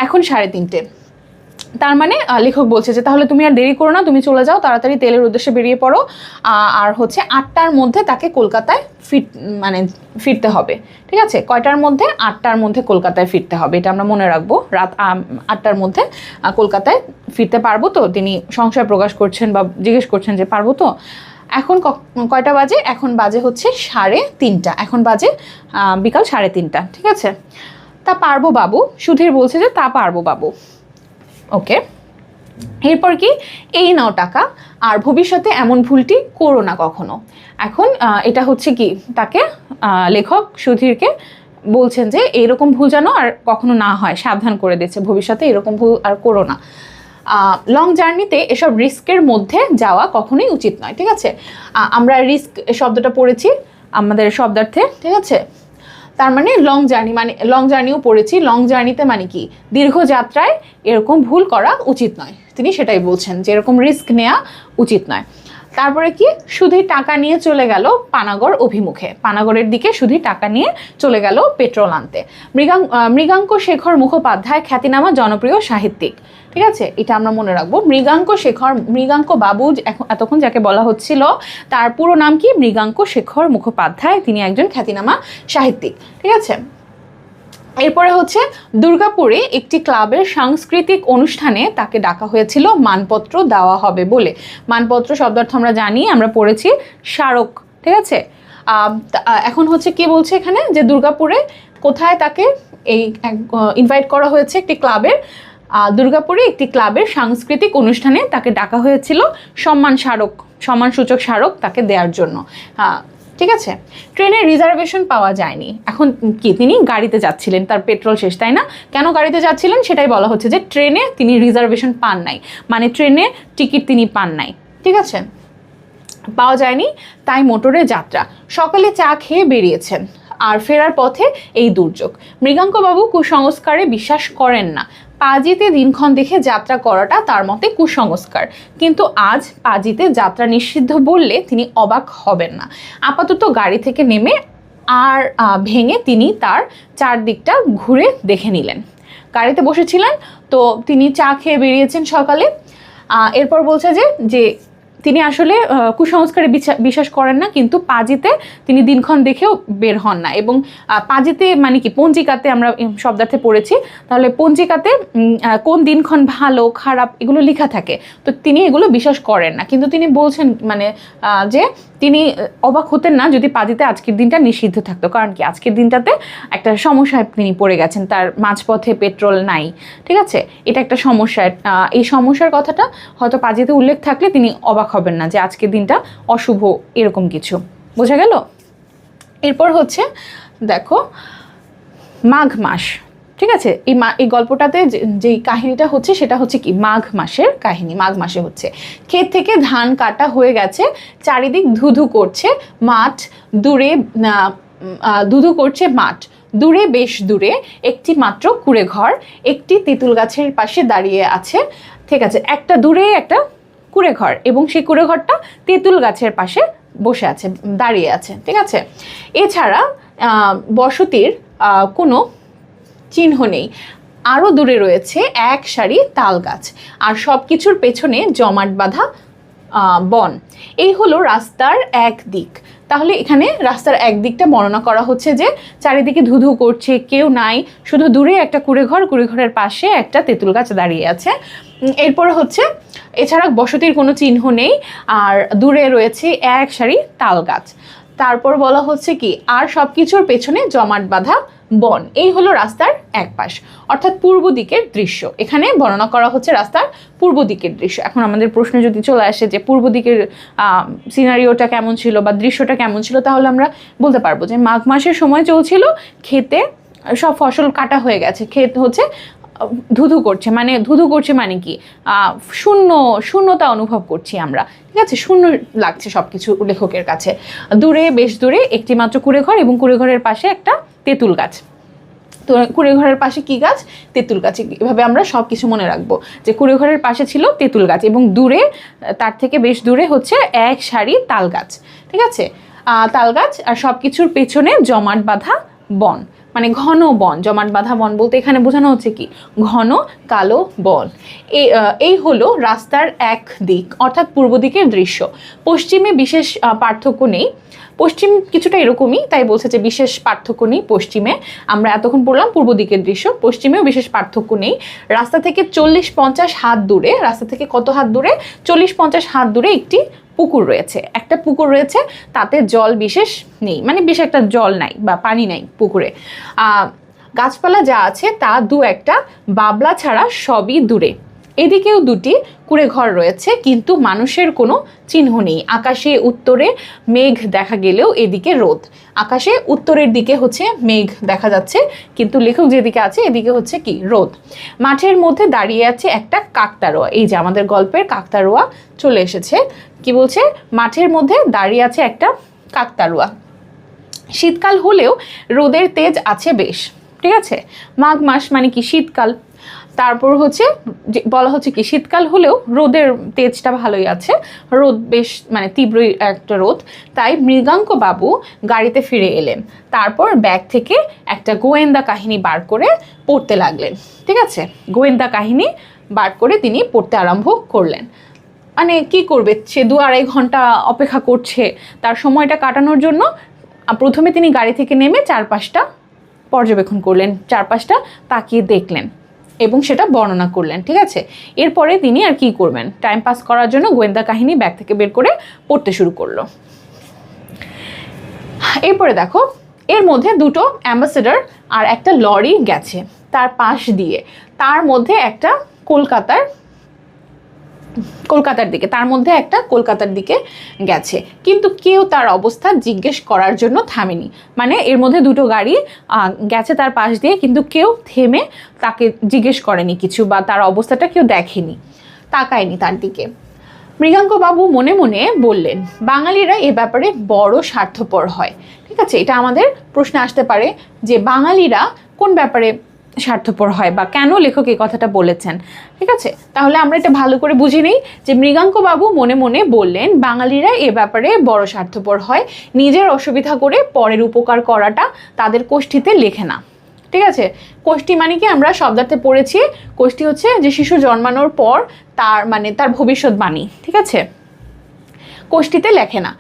এখন 3:30। তার মানে লেখক বলছে যে তাহলে তুমি আর দেরি করো না, তুমি চলে যাও, তাড়াতাড়ি তেলের উদ্দেশ্যে বেরিয়ে পড়ো। আর হচ্ছে 8টার মধ্যে তাকে কলকাতায় ফিরতে হবে, ঠিক আছে? কয়টার মধ্যে? 8টার মধ্যে কলকাতায় ফিরতে হবে, এটা আমরা মনে রাখবো। রাত 8টার মধ্যে কলকাতায় ফিরতে পারবো তো? তিনি সংশয় প্রকাশ করছেন বা জিজ্ঞেস করছেন যে পারবো তো। এখন কয়টা বাজে? এখন বাজে হচ্ছে 3:30। এখন বাজে বিকাল 3:30, ঠিক আছে? তা পারবো বাবু, সুধীর বলছে যে তা পারবো বাবু। ওকে, এরপর কি? এই নাও টাকা, আর ভবিষ্যতে এমন ভুলটি করো না কখনো। এখন এটা হচ্ছে কি তাকে লেখক সুধীরকে বলছেন যে এইরকম ভুল যেন আর কখনো না হয়, সাবধান করে দিচ্ছে, ভবিষ্যতে এরকম ভুল আর করো না। লং জার্নিতে এসব রিস্কের মধ্যে যাওয়া কখনোই উচিত নয়, ঠিক আছে? আমরা রিস্ক শব্দটা পড়েছি আমাদের শব্দার্থে, ঠিক আছে? তার মানে লং জার্নি, মানে লং জার্নিও পড়েছি। লং জার্নিতে মানে কি দীর্ঘ যাত্রায় এরকম ভুল করা উচিত নয়, তিনি সেটাই বলছেন যে এরকম রিস্ক নেওয়া উচিত নয়। তারপরে কি? সুধীর টাকা নিয়ে চলে গেল পানাগড় অভিমুখে। পানাগড়ের দিকে সুধীর টাকা নিয়ে চলে গেল পেট্রোল আনতে। মৃগাঙ্ক শেখর মুখোপাধ্যায় খ্যাতিনামা জনপ্রিয় সাহিত্যিক, ঠিক আছে? এটা আমরা মনে রাখবো। মৃগাঙ্ক বাবু এতক্ষণ যাকে বলা হচ্ছিল তার পুরো নাম কি? মৃগাঙ্ক শেখর মুখোপাধ্যায়। তিনি একজন খ্যাতিনামা সাহিত্যিক, ঠিক আছে? এরপরে হচ্ছে দুর্গাপুরে একটি ক্লাবের সাংস্কৃতিক অনুষ্ঠানে তাকে ডাকা হয়েছিল মানপত্র দেওয়া হবে বলে। মানপত্র শব্দার্থ আমরা জানি, আমরা পড়েছি স্মারক, ঠিক আছে? এখন হচ্ছে কি বলছে এখানে যে দুর্গাপুরে কোথায় তাকে এই ইনভাইট করা হয়েছে একটি ক্লাবের, দুর্গাপুরে একটি ক্লাবের সাংস্কৃতিক অনুষ্ঠানে তাকে ডাকা হয়েছিল সম্মানসূচক স্মারক তাকে দেওয়ার জন্য। ঠিক আছে? ট্রেনের রিজার্ভেশন পাওয়া যায়নি। এখন কি তিনি গাড়িতে যাচ্ছিলেন, তার পেট্রোল শেষ, তাই না? কেন গাড়িতে যাচ্ছিলেন সেটাই বলা হচ্ছে যে ট্রেনে তিনি রিজার্ভেশন পান নাই, মানে ট্রেনে টিকিট তিনি পান নাই, ঠিক আছে? পাওয়া যায়নি, তাই মোটরে যাত্রা। সকালে চা খেয়ে বেরিয়েছেন আর ফেরার পথে এই দুর্যোগ। মৃগাঙ্কবাবু কুসংস্কারে বিশ্বাস করেন না। পাজিতে দিনক্ষণ দেখে যাত্রা করাটা তার মতে কুসংস্কার, কিন্তু আজ পাজিতে যাত্রা নিষিদ্ধ বললে তিনি অবাক হবেন না। আপাতত গাড়ি থেকে নেমে আর ভেঙে তিনি তার চারদিকটা ঘুরে দেখে নিলেন। গাড়িতে বসেছিলেন, তো তিনি চা খেয়ে বেরিয়েছেন সকালে। এরপর বলছে যে তিনি আসলে কুসংস্কারে বিশ্বাস করেন না, কিন্তু পাজিতে তিনি দিনক্ষণ দেখেও বের হন না। এবং পাজিতে মানে কি, পঞ্জিকাতে আমরা শব্দার্থে পড়েছি, তাহলে পঞ্জিকাতে কোন দিনক্ষণ ভালো খারাপ এগুলো লেখা থাকে, তো তিনি এগুলো বিশ্বাস করেন না। কিন্তু তিনি বলছেন মানে যে তিনি অবাক হতেন না যদি পাজিতে আজকের দিনটা নিষিদ্ধ থাকতো, কারণ কি আজকের দিনটাতে একটা সমস্যায় তিনি পড়ে গেছেন, তার মাঝপথে পেট্রোল নাই, ঠিক আছে, এটা একটা সমস্যা। এই সমস্যার কথাটা হয়তো পাজিতে উল্লেখ থাকলে তিনি অবাক হবেন না যে আজকের দিনটা অশুভ, এরকম কিছু বোঝা গেল। এরপর হচ্ছে দেখো মাঘ মাস, ঠিক আছে, এই গল্পটাতে যেই কাহিনীটা হচ্ছে সেটা হচ্ছে কি মাঘ মাসের কাহিনী। মাঘ মাসে হচ্ছে ক্ষেত থেকে ধান কাটা হয়ে গেছে, চারিদিক ধুধু করছে মাঠ, দূরে ধুধু করছে মাঠ, দূরে বেশ দূরে একটি মাত্র কুঁড়ে ঘর একটি তেঁতুল গাছের পাশে দাঁড়িয়ে আছে, ঠিক আছে, একটা দূরে একটা কুঁড়ে ঘর, এবং সেই কুঁড়ে ঘরটা তেঁতুল গাছের পাশে বসে আছে, দাঁড়িয়ে আছে, ঠিক আছে। এছাড়া বসতির কোনো চিহ্ন নেই। আরও দূরে রয়েছে এক সারি তাল গাছ, আর সব কিছুর পেছনে জমাট বাঁধা বন। এই হলো রাস্তার এক দিক। তাহলে এখানে রাস্তার এক দিকটা বর্ণনা করা হচ্ছে যে চারিদিকে ধুধু করছে, কেউ নাই, শুধু দূরে একটা কুঁড়ে ঘর, কুঁড়ে ঘরের পাশে একটা তেঁতুল গাছ দাঁড়িয়ে আছে। এরপরে হচ্ছে এছাড়া বসতির কোনো চিহ্ন নেই, আর দূরে রয়েছে এক সারি তাল গাছ। তারপর বলা হচ্ছে কি আর সব কিছুর পেছনে জমাট বাঁধা বন। এই হলো রাস্তার এক পাশ, অর্থাৎ পূর্ব দিকের দৃশ্য। এখানে বর্ণনা করা হচ্ছে রাস্তার পূর্ব দিকের দৃশ্য। এখন আমাদের প্রশ্নে যদি চলে আসে যে পূর্ব দিকের সিনারিওটা কেমন ছিল বা দৃশ্যটা কেমন ছিল, তাহলে আমরা বলতে পারবো যে মাঘ মাসের সময় চলছিল, ক্ষেতে সব ফসল কাটা হয়ে গেছে, ক্ষেত হচ্ছে ধুধু করছে, মানে ধুধু করছে মানে কি শূন্যতা অনুভব করছি আমরা, ঠিক আছে, শূন্য লাগছে সব কিছু লেখকের কাছে। দূরে বেশ দূরে একটি মাত্র কুঁড়ে ঘর, এবং কুঁড়ে ঘরের পাশে একটা তেঁতুল গাছ। তো কুঁড়ে ঘরের পাশে কি গাছ? তেঁতুল গাছ। এভাবে আমরা সব কিছু মনে রাখবো যে কুঁড়ে ঘরের পাশে ছিল তেঁতুল গাছ, এবং দূরে তার থেকে বেশ দূরে হচ্ছে এক সারি তাল গাছ, ঠিক আছে, তাল গাছ, আর সব কিছুর পেছনে জমাট বাঁধা বন, মানে ঘন বন। জমাট বাঁধা বন বলতে এখানে বোঝানো হচ্ছে কি ঘন কালো বন। এই হলো রাস্তার এক দিক, অর্থাৎ পূর্ব দিকের দৃশ্য। পশ্চিমে বিশেষ পার্থক্য নেই, পশ্চিম কিছুটা এরকমই, তাই বলছে যে বিশেষ পার্থক্য নেই পশ্চিমে। আমরা এতক্ষণ পড়লাম পূর্ব দিকের দৃশ্য, পশ্চিমেও বিশেষ পার্থক্য নেই। রাস্তা থেকে 40-50 হাত দূরে, রাস্তা থেকে কত হাত দূরে? 40-50 হাত দূরে একটি পুকুর রয়েছে, একটা পুকুর রয়েছে, তাতে জল বিশেষ নেই, মানে বেশ একটা জল নাই বা পানি নাই পুকুরে। গাছপালা যা আছে তা দু একটা বাবলা ছাড়া সবই দূরে। এদিকেও দুটি কুঁড়ে ঘর রয়েছে, কিন্তু মানুষের কোনো চিহ্ন নেই। আকাশে উত্তরে মেঘ দেখা গেলেও এদিকে রোদ। আকাশে উত্তরের দিকে হচ্ছে মেঘ দেখা যাচ্ছে, কিন্তু লেখক যেদিকে আছে এদিকে হচ্ছে কি রোদ। মাঠের মধ্যে দাঁড়িয়ে আছে একটা কাকতাড়ুয়া। এই যে আমাদের গল্পের কাকতাড়ুয়া চলে এসেছে। কি বলছে? মাঠের মধ্যে দাঁড়িয়ে আছে একটা কাকতাড়ুয়া। শীতকাল হলেও রোদের তেজ আছে বেশ, ঠিক আছে। মাঘ মাস মানে কি শীতকাল। তারপর হচ্ছে বলা হচ্ছে কি শীতকাল হলেও রোদের তেজটা ভালোই আছে, রোদ বেশ মানে তীব্রই একটা রোদ। তাই মৃগাঙ্ক বাবু গাড়িতে ফিরে এলেন। তারপর ব্যাগ থেকে একটা গোয়েন্দা কাহিনী বার করে পড়তে লাগলেন, ঠিক আছে। গোয়েন্দা কাহিনী বার করে তিনি পড়তে আরম্ভ করলেন। মানে কি করবে, সে 2-2.5 ঘন্টা অপেক্ষা করছে তার সময়টা কাটানোর জন্য। প্রথমে তিনি গাড়ি থেকে নেমে চারপাশটা পর্যবেক্ষণ করলেন, চারপাশটা তাকিয়ে দেখলেন এবং সেটা বর্ণনা করলেন, ঠিক আছে। এরপরে তিনি আর কি করবেন, টাইম পাস করার জন্য গোয়েন্দা কাহিনী ব্যাগ থেকে বের করে পড়তে শুরু করলো। এরপরে দেখো, এর মধ্যে দুটো অ্যাম্বাসেডর আর একটা লরি গেছে তার পাশ দিয়ে, তার মধ্যে একটা কলকাতার দিকে, তার মধ্যে একটা কলকাতার দিকে গেছে, কিন্তু কেউ তার অবস্থা জিজ্ঞেস করার জন্য থামেনি। মানে এর মধ্যে দুটো গাড়ি গেছে তার পাশ দিয়ে, কিন্তু কেউ থেমে তাকে জিজ্ঞেস করেনি কিছু, বা তার অবস্থাটা কেউ দেখেনি, তাকায়নি তার দিকে। মৃগাঙ্ক বাবু মনে মনে বললেন, বাঙালিরা এ ব্যাপারে বড় স্বার্থপর হয়, ঠিক আছে। এটা আমাদের প্রশ্নে আসতে পারে যে বাঙালিরা কোন ব্যাপারে স্বার্থপর হয় বা কেন লেখক এই কথাটা বলেছেন, ঠিক আছে। তাহলে আমরা এটা ভালো করে বুঝে নিই যে মৃগাঙ্ক বাবু মনে মনে বললেন বাঙালিরা এ ব্যাপারে বড় স্বার্থপর হয়, নিজের অসুবিধা করে পরের উপকার করাটা তাদের কোষ্ঠীতে লেখে না, ঠিক আছে। কোষ্ঠী মানে কি আমরা শব্দার্থে পড়েছি, কোষ্ঠী হচ্ছে যে শিশু জন্মানোর পর তার ভবিষ্যৎবাণী, ঠিক আছে। কোষ্ঠীতে লেখে না।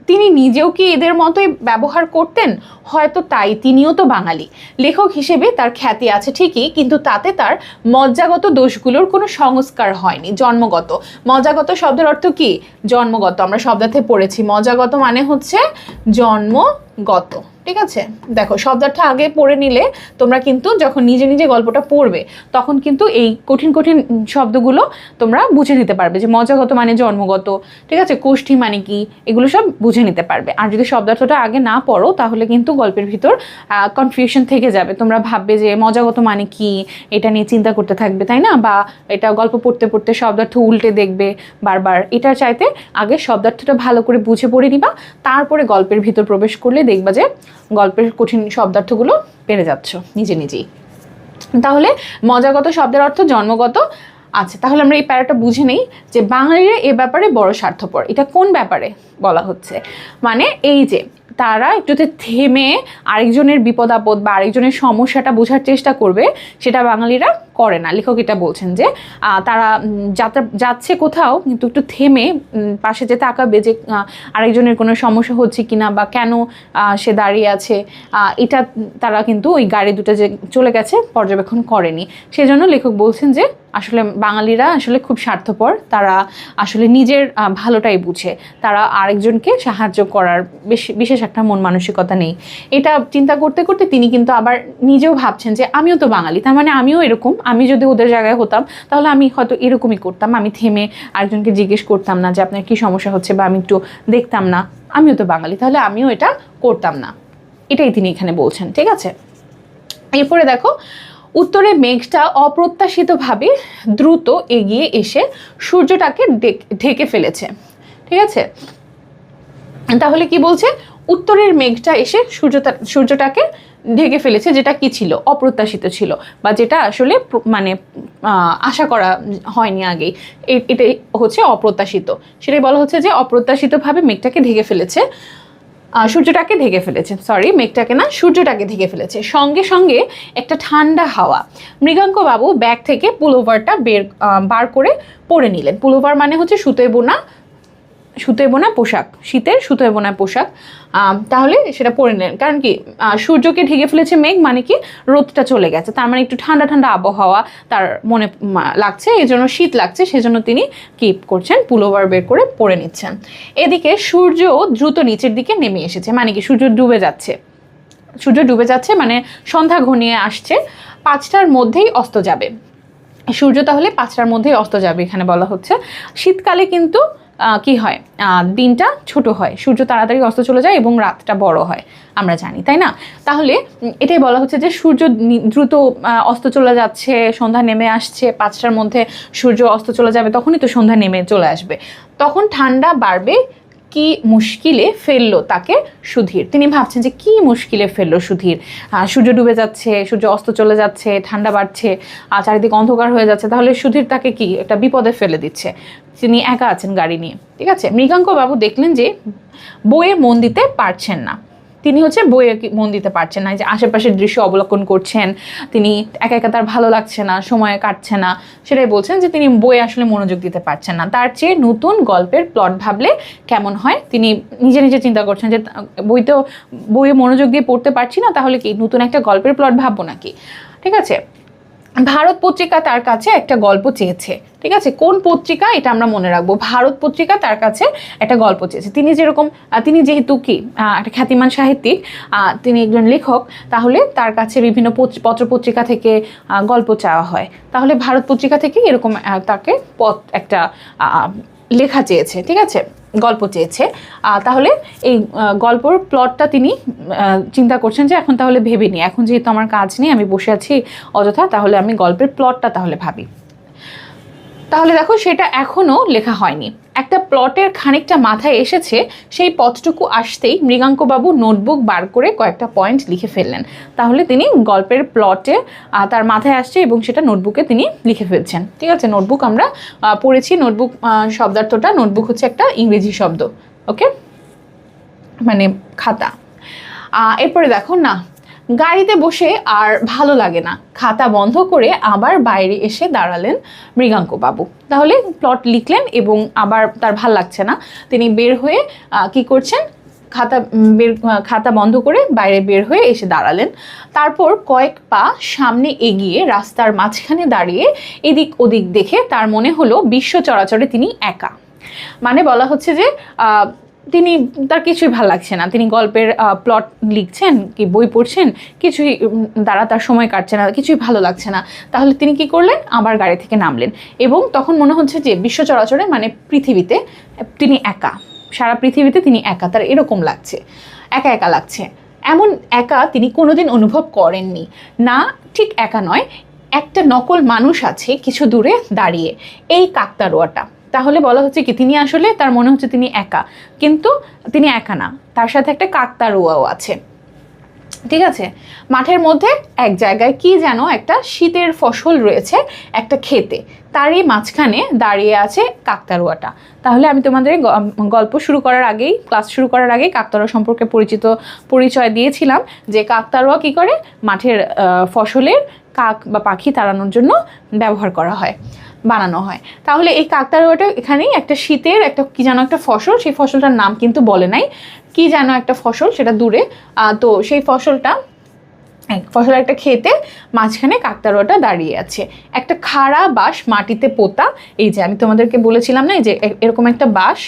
তিনি নিজেও কি এদের মতোই ব্যবহার করতেন? হয়তো তাই, তিনিও তো বাঙালি। লেখক হিসেবে তার খ্যাতি আছে ঠিকই, কিন্তু তাতে তার মজ্জাগত দোষগুলোর কোনো সংস্কার হয়নি। জন্মগত, মজ্জাগত শব্দের অর্থ কি? জন্মগত। আমরা শব্দার্থে পড়েছি মজ্জাগত মানে হচ্ছে জন্মগত, ঠিক আছে। দেখো শব্দার্থ আগে পড়ে নিলে তোমরা কিন্তু যখন নিজে নিজে গল্পটা পড়বে তখন কিন্তু এই কঠিন কঠিন শব্দগুলো তোমরা বুঝে নিতে পারবে, যে মজ্জাগত মানে জন্মগত, ঠিক আছে, কোষ্ঠী মানে কি, এগুলো সব বুঝে নিতে পারবে। আর যদি শব্দার্থটা আগে না পড়ো তাহলে কিন্তু গল্পের ভিতর কনফিউশন থেকে যাবে, তোমরা ভাববে যে মজ্জাগত মানে কি, এটা নিয়ে চিন্তা করতে থাকবে, তাই না? বা এটা গল্প পড়তে পড়তে শব্দার্থ উল্টে দেখবে বারবার। এটার চাইতে আগে শব্দার্থটা ভালো করে বুঝে পড়ে নিবা, তারপরে গল্পের ভিতর প্রবেশ করলে দেখবা যে গল্পের কঠিন শব্দার্থগুলো পেরে যাচ্ছ নিজে নিজেই। তাহলে মজ্জাগত শব্দের অর্থ জন্মগত। আচ্ছা, তাহলে আমরা এই প্যারাটা বুঝে নেই যে বাঙালিরা এ ব্যাপারে বড় স্বার্থপর। এটা কোন ব্যাপারে বলা হচ্ছে? মানে এই যে তারা একটুতে থেমে আরেকজনের বিপদ আপদ বা আরেকজনের সমস্যাটা বোঝার চেষ্টা করবে, সেটা বাঙালিরা করে না। লেখক এটা বলছেন যে তারা যাচ্ছে কোথাও কিন্তু একটু থেমে পাশে যে তাকাবে যে আরেকজনের কোনো সমস্যা হচ্ছে কিনা বা কেন সে দাঁড়িয়ে আছে, এটা তারা কিন্তু ওই গাড়ি দুটো যে চলে গেছে পর্যবেক্ষণ করেনি। সেজন্য লেখক বলছেন যে আসলে বাঙালিরা আসলে খুব স্বার্থপর, তারা আসলে নিজের ভালোটাই বুঝে, তারা আরেকজনকে সাহায্য করার বিশেষ একটা মন মানসিকতা নেই। এটা চিন্তা করতে করতে তিনি কিন্তু আবার নিজেও ভাবছেন যে আমিও তো বাঙালি, তার মানে আমিও এরকম, আমি যদি ওদের জায়গায় হতাম তাহলে আমি হয়তো এরকমই করতাম, আমি থেমে আরেকজনকে জিজ্ঞেস করতাম না যে আপনার কী সমস্যা হচ্ছে, বা আমি একটু দেখতাম না, আমিও তো বাঙালি, তাহলে আমিও এটা করতাম না। এটাই তিনি এখানে বলছেন, ঠিক আছে। এরপরে দেখো, উত্তরে মেঘটা অপ্রত্যাশিতভাবে দ্রুত এগিয়ে এসে সূর্যটাকে ঢেকে ফেলেছে, ঠিক আছে। তাহলে কি বলছে? উত্তরের মেঘটা এসে সূর্যটাকে ঢেকে ফেলেছে, যেটা কি ছিল? অপ্রত্যাশিত ছিল, বা যেটা আসলে মানে আশা করা হয়নি আগেই, এটাই হচ্ছে অপ্রত্যাশিত। সেটাই বলা হচ্ছে যে অপ্রত্যাশিতভাবে মেঘটাকে ঢেকে ফেলেছে, সূর্যটাকে ঢেকে ফেলেছে, সরি মেঘটাকে না, সূর্যটাকে ঢেকে ফেলেছে। সঙ্গে সঙ্গে একটা ঠান্ডা হাওয়া। মৃগাঙ্কবাবু ব্যাগ থেকে পুলোভারটা বার করে পরে নিলেন। পুলোভার মানে হচ্ছে সুতোয় বোনা পোশাক, শীতের সুতোয় বোনা পোশাক। তাহলে সেটা পরে নিলেন, কারণ কি সূর্যকে ঢেকে ফেলেছে মেঘ, মানে কি রোদটা চলে গেছে, তার মানে একটু ঠান্ডা ঠান্ডা আবহাওয়া তার মনে লাগছে, এই জন্য শীত লাগছে, সেজন্য তিনি কি করছেন? পুলোভার বের করে পরে নিচ্ছেন। এদিকে সূর্য দ্রুত নিচের দিকে নেমে এসেছে, মানে কি সূর্য ডুবে যাচ্ছে, মানে সন্ধ্যা ঘনিয়ে আসছে, 5টার মধ্যেই অস্ত যাবে সূর্য, তাহলে 5টার মধ্যেই অস্ত যাবে এখানে বলা হচ্ছে। শীতকালে কিন্তু কি হয়? দিনটা ছোট হয়, সূর্য তাড়াতাড়ি অস্ত চলে যায় এবং রাতটা বড় হয়, আমরা জানি, তাই না? তাহলে এটাই বলা হচ্ছে যে সূর্য দ্রুত অস্ত চলে যাচ্ছে, সন্ধ্যা নেমে আসছে, 5টার মধ্যে সূর্য অস্ত চলে যাবে, তখনই তো সন্ধ্যা নেমে চলে আসবে, তখন ঠান্ডা বাড়বে। কি মুশকিলে ফেললো তাকে সুধীর। তিনি ভাবছেন যে কি মুশকিলে ফেললো সুধীর, সূর্য ডুবে যাচ্ছে, সূর্য অস্ত চলে যাচ্ছে, ঠান্ডা বাড়ছে, চারিদিকে অন্ধকার হয়ে যাচ্ছে, তাহলে সুধীর তাকে কি একটা বিপদে ফেলে দিচ্ছে। তিনি একা আছেন গাড়ি নিয়ে, ঠিক আছে। মৃগাঙ্কবাবু দেখলেন যে বইয়ে মন দিতে পারছেন না, তিনি হচ্ছে বইয়ে মন দিতে পারছেন না, যে আশেপাশের দৃশ্য অবলোকন করছেন, তিনি একা একা তার ভালো লাগছে না, সময় কাটছে না, সেটাই বলছেন যে তিনি বইয়ে আসলে মনোযোগ দিতে পারছেন না। তার চেয়ে নতুন গল্পের প্লট ভাবলে কেমন হয়, তিনি নিজে নিজে চিন্তা করছেন যে বইয়ে মনোযোগ দিয়ে পড়তে পারছি না, তাহলে কি নতুন একটা গল্পের প্লট ভাববো নাকি, ঠিক আছে। ভারত পত্রিকা তার কাছে একটা গল্প চেয়েছে, ঠিক আছে। কোন পত্রিকা? এটা আমরা মনে রাখবো, ভারত পত্রিকা তার কাছে একটা গল্প চেয়েছে। তিনি যেহেতু কি একটা খ্যাতিমান সাহিত্যিক, তিনি একজন লেখক, তাহলে তার কাছে বিভিন্ন পত্রপত্রিকা থেকে গল্প চাওয়া হয়, তাহলে ভারত পত্রিকা থেকে এরকম তাকে একটা লেখা চেয়েছে, ঠিক আছে, গল্প চেয়েছে। তাহলে এই গল্পর প্লটটা তিনি চিন্তা করছেন যে এখন তাহলে ভেবে নিই, এখন যেহেতু আমার কাজ নেই, আমি বসে আছি অযথা, তাহলে আমি গল্পের প্লটটা তাহলে ভাবি। তাহলে দেখো সেটা এখনও লেখা হয়নি, একটা প্লটের খানিকটা মাথায় এসেছে, সেই পথটুকু আসতেই মৃগাঙ্কবাবু নোটবুক বার করে কয়েকটা পয়েন্ট লিখে ফেললেন। তাহলে তিনি গল্পের প্লটে তার মাথায় আসছে এবং সেটা নোটবুকে তিনি লিখে ফেলছেন, ঠিক আছে। নোটবুক আমরা পড়েছি, নোটবুক শব্দার্থটা, নোটবুক হচ্ছে একটা ইংরেজি শব্দ, ওকে, মানে খাতা। এরপরে দেখো না, গাড়িতে বসে আর ভালো লাগে না, খাতা বন্ধ করে আবার বাইরে এসে দাঁড়ালেন মৃগাঙ্কবাবু। তাহলে প্লট লিখলেন এবং আবার তার ভাল লাগছে না, তিনি বের হয়ে কি করছেন, খাতা বন্ধ করে বাইরে বের হয়ে এসে দাঁড়ালেন। তারপর কয়েক পা সামনে এগিয়ে রাস্তার মাঝখানে দাঁড়িয়ে এদিক ওদিক দেখে তার মনে হলো বিশ্ব চরাচরে তিনি একা। মানে বলা হচ্ছে যে তিনি, তার কিছুই ভালো লাগছে না, তিনি গল্পের প্লট লিখছেন কি বই পড়ছেন, কিছুই দ্বারা তার সময় কাটছে না, কিছুই ভালো লাগছে না। তাহলে তিনি কি করলেন, আবার গাড়ি থেকে নামলেন এবং তখন মনে হচ্ছে যে বিশ্ব চরাচরে মানে পৃথিবীতে তিনি একা, সারা পৃথিবীতে তিনি একা, তার এরকম লাগছে, একা একা লাগছে। এমন একা তিনি কোনোদিন অনুভব করেননি। না, ঠিক একা নয়, একটা নকল মানুষ আছে কিছু দূরে দাঁড়িয়ে, এই কাকতাড়ুয়াটা। তাহলে বলা হচ্ছে কি, তিনি আসলে, তার মনে হচ্ছে তিনি একা, কিন্তু তিনি একা না, তার সাথে একটা কাকতাড়ুয়াও আছে। ঠিক আছে, মাঠের মধ্যে এক জায়গায় কি যেন একটা শীতের ফসল রয়েছে একটা ক্ষেতে, তারই মাঝখানে দাঁড়িয়ে আছে কাকতাড়ুয়াটা। তাহলে আমি তোমাদের গল্প শুরু করার আগেই, ক্লাস শুরু করার আগেই কাকতাড়ুয়া সম্পর্কে পরিচয় দিয়েছিলাম যে কাকতাড়ুয়া কি করে, মাঠের ফসলের কাক বা পাখি তাড়ানোর জন্য ব্যবহার করা হয়, বানানো হয়। তাহলে এই কাকতাড়ুয়াটা এখানেই একটা শীতের একটা কি যেন একটা ফসল, সেই ফসলটার নাম কিন্তু বলে নাই, কি যেন একটা ফসল সেটা দূরে, তো সেই ফসলের একটা ক্ষেতে মাঝখানে কাকতাড়ুয়াটা দাঁড়িয়ে আছে। একটা খাড়া বাঁশ মাটিতে পোতা, এই যে আমি তোমাদেরকে বলেছিলাম না, এই যে এরকম একটা বাঁশ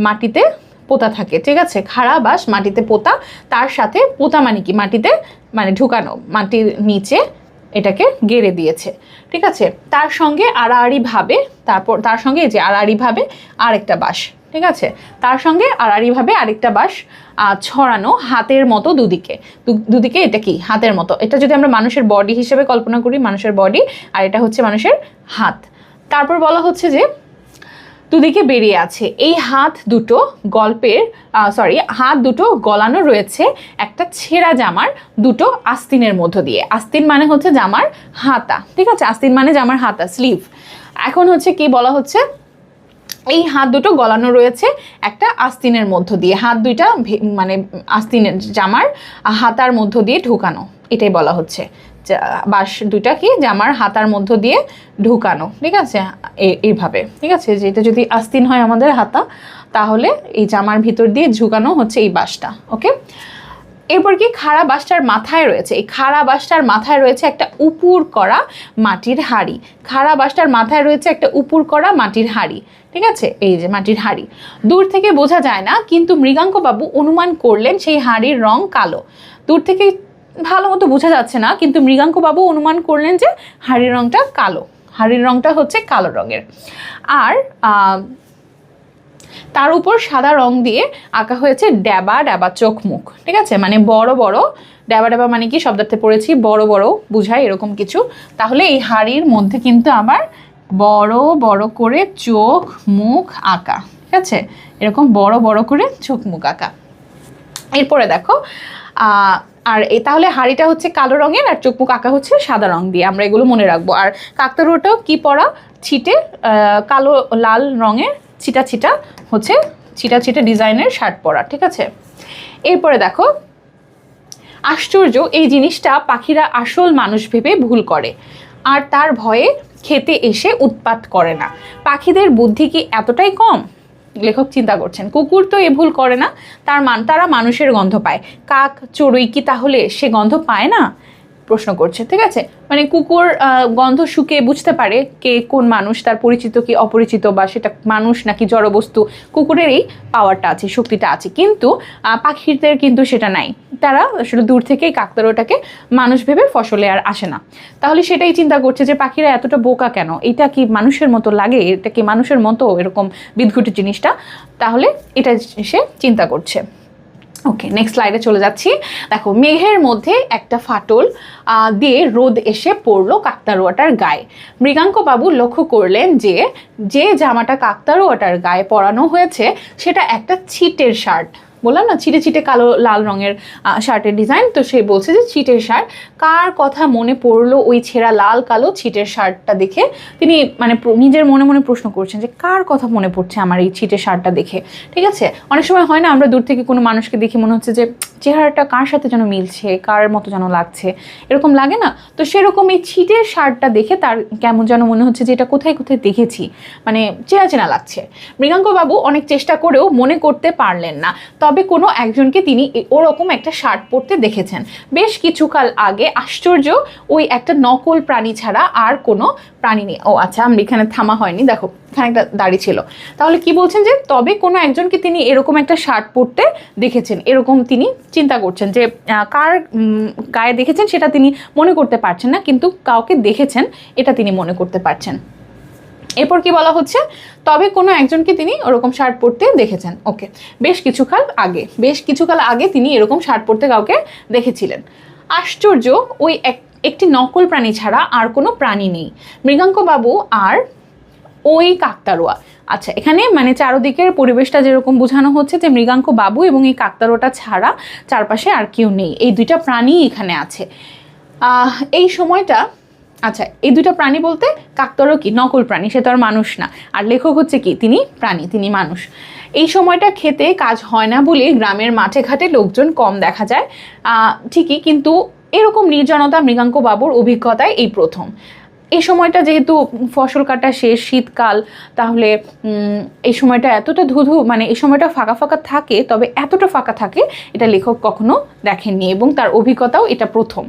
মাটিতে পোতা থাকে, ঠিক আছে, খাড়া বাঁশ মাটিতে পোতা, তার সাথে পোতা মানে কি, মাটিতে মানে ঢুকানো, মাটির নিচে এটাকে গেড়ে দিয়েছে, ঠিক আছে। তার সঙ্গে আড়াআড়িভাবে, তার সঙ্গে যে আড়াআড়িভাবে আরেকটা বাঁশ, ঠিক আছে, তার সঙ্গে আড়াআড়িভাবে আরেকটা বাঁশ ছড়ানো হাতের মতো দুদিকে এটা কি, হাতের মতো। এটা যদি আমরা মানুষের বডি হিসেবে কল্পনা করি, মানুষের বডি, আর এটা হচ্ছে মানুষের হাত। তারপর বলা হচ্ছে যে দুদিকে বেরিয়ে আছে, এই হাত দুটো গলানো রয়েছে একটা ছেঁড়া জামার দুটো আস্তিনের মধ্য দিয়ে। আস্তিন মানে হচ্ছে জামার হাতা, ঠিক আছে, আস্তিন মানে জামার হাতা, স্লিভ। এখন হচ্ছে কি বলা হচ্ছে, এই হাত দুটো গলানো রয়েছে একটা আস্তিনের মধ্য দিয়ে, হাত দুইটা মানে আস্তিনের জামার হাতার মধ্য দিয়ে ঢুকানো, এটাই বলা হচ্ছে। বাঁশ দুইটা কি জামার হাতার মধ্য দিয়ে ঢুকানো, ঠিক আছে, এইভাবে, ঠিক আছে, যে এটা যদি আস্তিন হয় আমাদের হাতা, তাহলে এই জামার ভিতর দিয়ে ঝুকানো হচ্ছে এই বাঁশটা। ওকে, এরপর কি খাড়া বাঁশটার মাথায় রয়েছে, এই খাড়া বাঁশটার মাথায় রয়েছে একটা উপুর করা মাটির হাঁড়ি, খাড়া বাঁশটার মাথায় রয়েছে একটা উপুর করা মাটির হাঁড়ি, ঠিক আছে, এই যে মাটির হাঁড়ি। দূর থেকে বোঝা যায় না, কিন্তু মৃগাঙ্কবাবু অনুমান করলেন সেই হাঁড়ির রং কালো। দূর থেকে ভালো মতো বোঝা যাচ্ছে না, কিন্তু মৃগাঙ্কবাবু অনুমান করলেন যে হাঁড়ির রংটা কালো, হাঁড়ির রংটা হচ্ছে কালো রঙের। আর তার উপর সাদা রং দিয়ে আঁকা হয়েছে ড্যাবা ড্যাবা চোখ মুখ, ঠিক আছে, মানে বড় বড়, ড্যাবা ড্যাবা মানে কি শব্দার্থে পড়েছি, বড় বড় বুঝায় এরকম কিছু। তাহলে এই হাঁড়ির মধ্যে কিন্তু আবার বড় বড় করে চোখ মুখ আঁকা, ঠিক আছে, এরকম বড় বড় করে চোখ মুখ আঁকা। এরপরে দেখো আর তাহলে হাঁড়িটা হচ্ছে কালো রঙের আর চোখ মুখ আঁকা হচ্ছে সাদা রং দিয়ে, আমরা এগুলো মনে রাখবো। আর কাকতাড়ুয়াটাও কি পরা, ছিটে কালো লাল রঙের ছিটা ছিটা হচ্ছে ছিটা ছিটা ডিজাইনের শার্ট পরা, ঠিক আছে। এরপরে দেখো, আশ্চর্য এই জিনিসটা পাখিরা আসল মানুষ ভেবে ভুল করে, আর তার ভয়ে খেতে এসে উৎপাত করে না। পাখিদের বুদ্ধি কি এতটাই কম? লেখক চিন্তা করছেন, কুকুর তো এ ভুল করে না, তারা মানুষের গন্ধ পায়, কাক চড়ুই কি তাহলে সে গন্ধ পায় না? প্রশ্ন করছে, ঠিক আছে, মানে কুকুর গন্ধ শুকে বুঝতে পারে কে কোন মানুষ, তার পরিচিত কি অপরিচিত, বা সেটা মানুষ নাকি জড়বস্তু, কুকুরের এই পাওয়ারটা আছে, শক্তিটা আছে, কিন্তু পাখিদের কিন্তু সেটা নাই। তারা আসলে দূর থেকেই কাকতাড়ুয়াটাকে মানুষ ভেবে ফসলে আর আসে না। তাহলে সেটাই চিন্তা করছে যে পাখিরা এতটা বোকা কেন, এটা কি মানুষের মতো লাগে, এটা কি মানুষের মতো এরকম বিদঘুটে জিনিসটা, তাহলে এটা সে চিন্তা করছে। ওকে, নেক্সট স্লাইডে চলে যাচ্ছি। দেখো, মেঘের মধ্যে একটা ফাটল দিয়ে রোদ এসে পড়লো কাকতাড়ুয়াটার গায়ে। মৃগাঙ্কবাবু লক্ষ্য করলেন যে জামাটা কাকতাড়ুয়াটার গায়ে পরানো হয়েছে সেটা একটা ছিটের শার্ট। বললাম না ছিটে ছিটে কালো লাল রঙের শার্টের ডিজাইন। তো সে বলছে যে ছিটের শার্ট, কার কথা মনে পড়লো ওই ছেঁড়া লাল কালো ছিটের শার্টটা দেখে। তিনি মানে নিজের মনে মনে প্রশ্ন করছেন যে কার কথা মনে পড়ছে আমার এই ছিটের শার্টটা দেখে। ঠিক আছে, অনেক সময় হয় না আমরা দূর থেকে কোনো মানুষকে দেখি মনে হচ্ছে যে চেহারাটা কার সাথে যেন মিলছে, কার মতো যেন লাগছে, এরকম লাগে না? তো সেরকম এই ছিটের শার্টটা দেখে তার কেমন যেন মনে হচ্ছে যে এটা কোথায় কোথায় দেখেছি, মানে চেনা চেনা লাগছে। মৃগাঙ্কবাবু অনেক চেষ্টা করেও মনে করতে পারলেন না, তবে কোনো একজনকে তিনি ওরকম একটা শার্ট পরতে দেখেছেন বেশ কিছুকাল আগে। আশ্চর্য, ওই একটা নকল প্রাণী ছাড়া আর কোনো প্রাণী নেই। ও আচ্ছা, আমি এখানে থামা হয়নি, দেখো এখানে একটা দাড়ি ছিল। তাহলে কি বলছেন যে তবে কোনো একজনকে তিনি এরকম একটা শার্ট পরতে দেখেছেন, এরকম তিনি চিন্তা করছেন যে কার গায়ে দেখেছেন সেটা তিনি মনে করতে পারছেন না, কিন্তু কাউকে দেখেছেন এটা তিনি মনে করতে পারছেন। এরপর কি বলা হচ্ছে, তবে কোনো একজনকে তিনি ওরকম শার্ট পরতে দেখেছেন। ওকে, বেশ কিছুকাল আগে তিনি এরকম শার্ট পরতে কাউকে দেখেছিলেন। আশ্চর্য, ওই একটি নকল প্রাণী ছাড়া আর কোনো প্রাণী নেই। মৃগাঙ্কবাবু আর ওই কাকতাড়ুয়া। আচ্ছা, এখানে মানে চারদিকের পরিবেশটা যেরকম বোঝানো হচ্ছে যে মৃগাঙ্কবাবু এবং এই কাকতাড়ুয়াটা ছাড়া চারপাশে আর কেউ নেই, এই দুইটা প্রাণী এখানে আছে এই সময়টা। আচ্ছা, এই দুইটা প্রাণী বলতে কাকতাড়ুয়া কি নকল প্রাণী, সে তো আর মানুষ না, আর লেখক হচ্ছে কি তিনি প্রাণী, তিনি মানুষ। এই সময়টা খেতে কাজ হয় না বলে গ্রামের মাঠে ঘাটে লোকজন কম দেখা যায় ঠিকই, কিন্তু এরকম নির্জনতা মৃগাঙ্কবাবুর অভিজ্ঞতায় এই প্রথম। এই সময়টা যেহেতু ফসল কাটা শেষ, শীতকাল, তাহলে এই সময়টা এতটা ধুধু, মানে এই সময়টা ফাঁকা ফাঁকা থাকে, তবে এতটা ফাঁকা থাকে এটা লেখক কখনো দেখেননি এবং তার অভিজ্ঞতাও এটা প্রথম।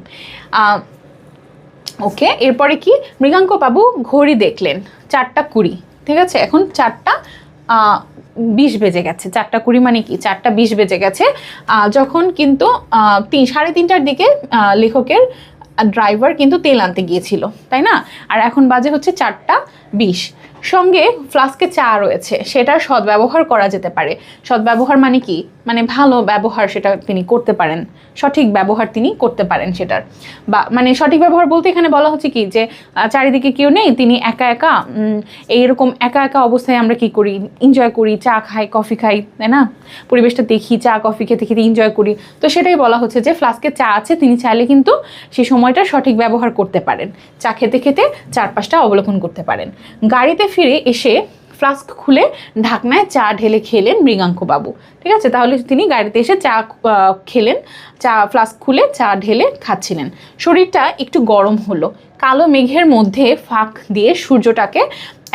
ওকে, এরপরে কি, মৃগাঙ্কবাবু ঘড়ি দেখলেন 4:20। ঠিক আছে, এখন 4:20 বেজে গেছে। 4:20 মানে কি 4:20 বেজে গেছে। যখন কিন্তু 3:30টার দিকে লেখকের ড্রাইভার কিন্তু তেল আনতে গিয়েছিল, তাই না? আর এখন বাজে হচ্ছে 4:20। সঙ্গে ফ্লাস্কে চা রয়েছে, সেটার সদ্ব্যবহার করা যেতে পারে। সদ্ব্যবহার মানে কি, মানে ভালো ব্যবহার সেটা তিনি করতে পারেন, সঠিক ব্যবহার তিনি করতে পারেন সেটার। বা মানে সঠিক ব্যবহার বলতে এখানে বলা হচ্ছে কি যে চারিদিকে কেউ নেই, তিনি একা একা, এইরকম একা একা অবস্থায় আমরা কি করি, এনজয় করি, চা খাই, কফি খাই, তাই না? পরিবেশটা দেখি, চা কফি খেতে খেতে এনজয় করি। তো সেটাই বলা হচ্ছে যে ফ্লাস্কে চা আছে, তিনি চাইলে কিন্তু সেই সময়টা সঠিক ব্যবহার করতে পারেন, চা খেতে খেতে চারপাশটা অবলোকন করতে পারেন। গাড়িতে ফিরে এসে ফ্লাস্ক খুলে ঢাকনায় চা ঢেলে খেলেন মৃগাঙ্কবাবু। ঠিক আছে, তাহলে তিনি গাড়িতে এসে চা খেলেন, চা ফ্লাস্ক খুলে চা ঢেলে খাচ্ছিলেন। শরীরটা একটু গরম হলো, কালো মেঘের মধ্যে ফাঁক দিয়ে সূর্যটাকে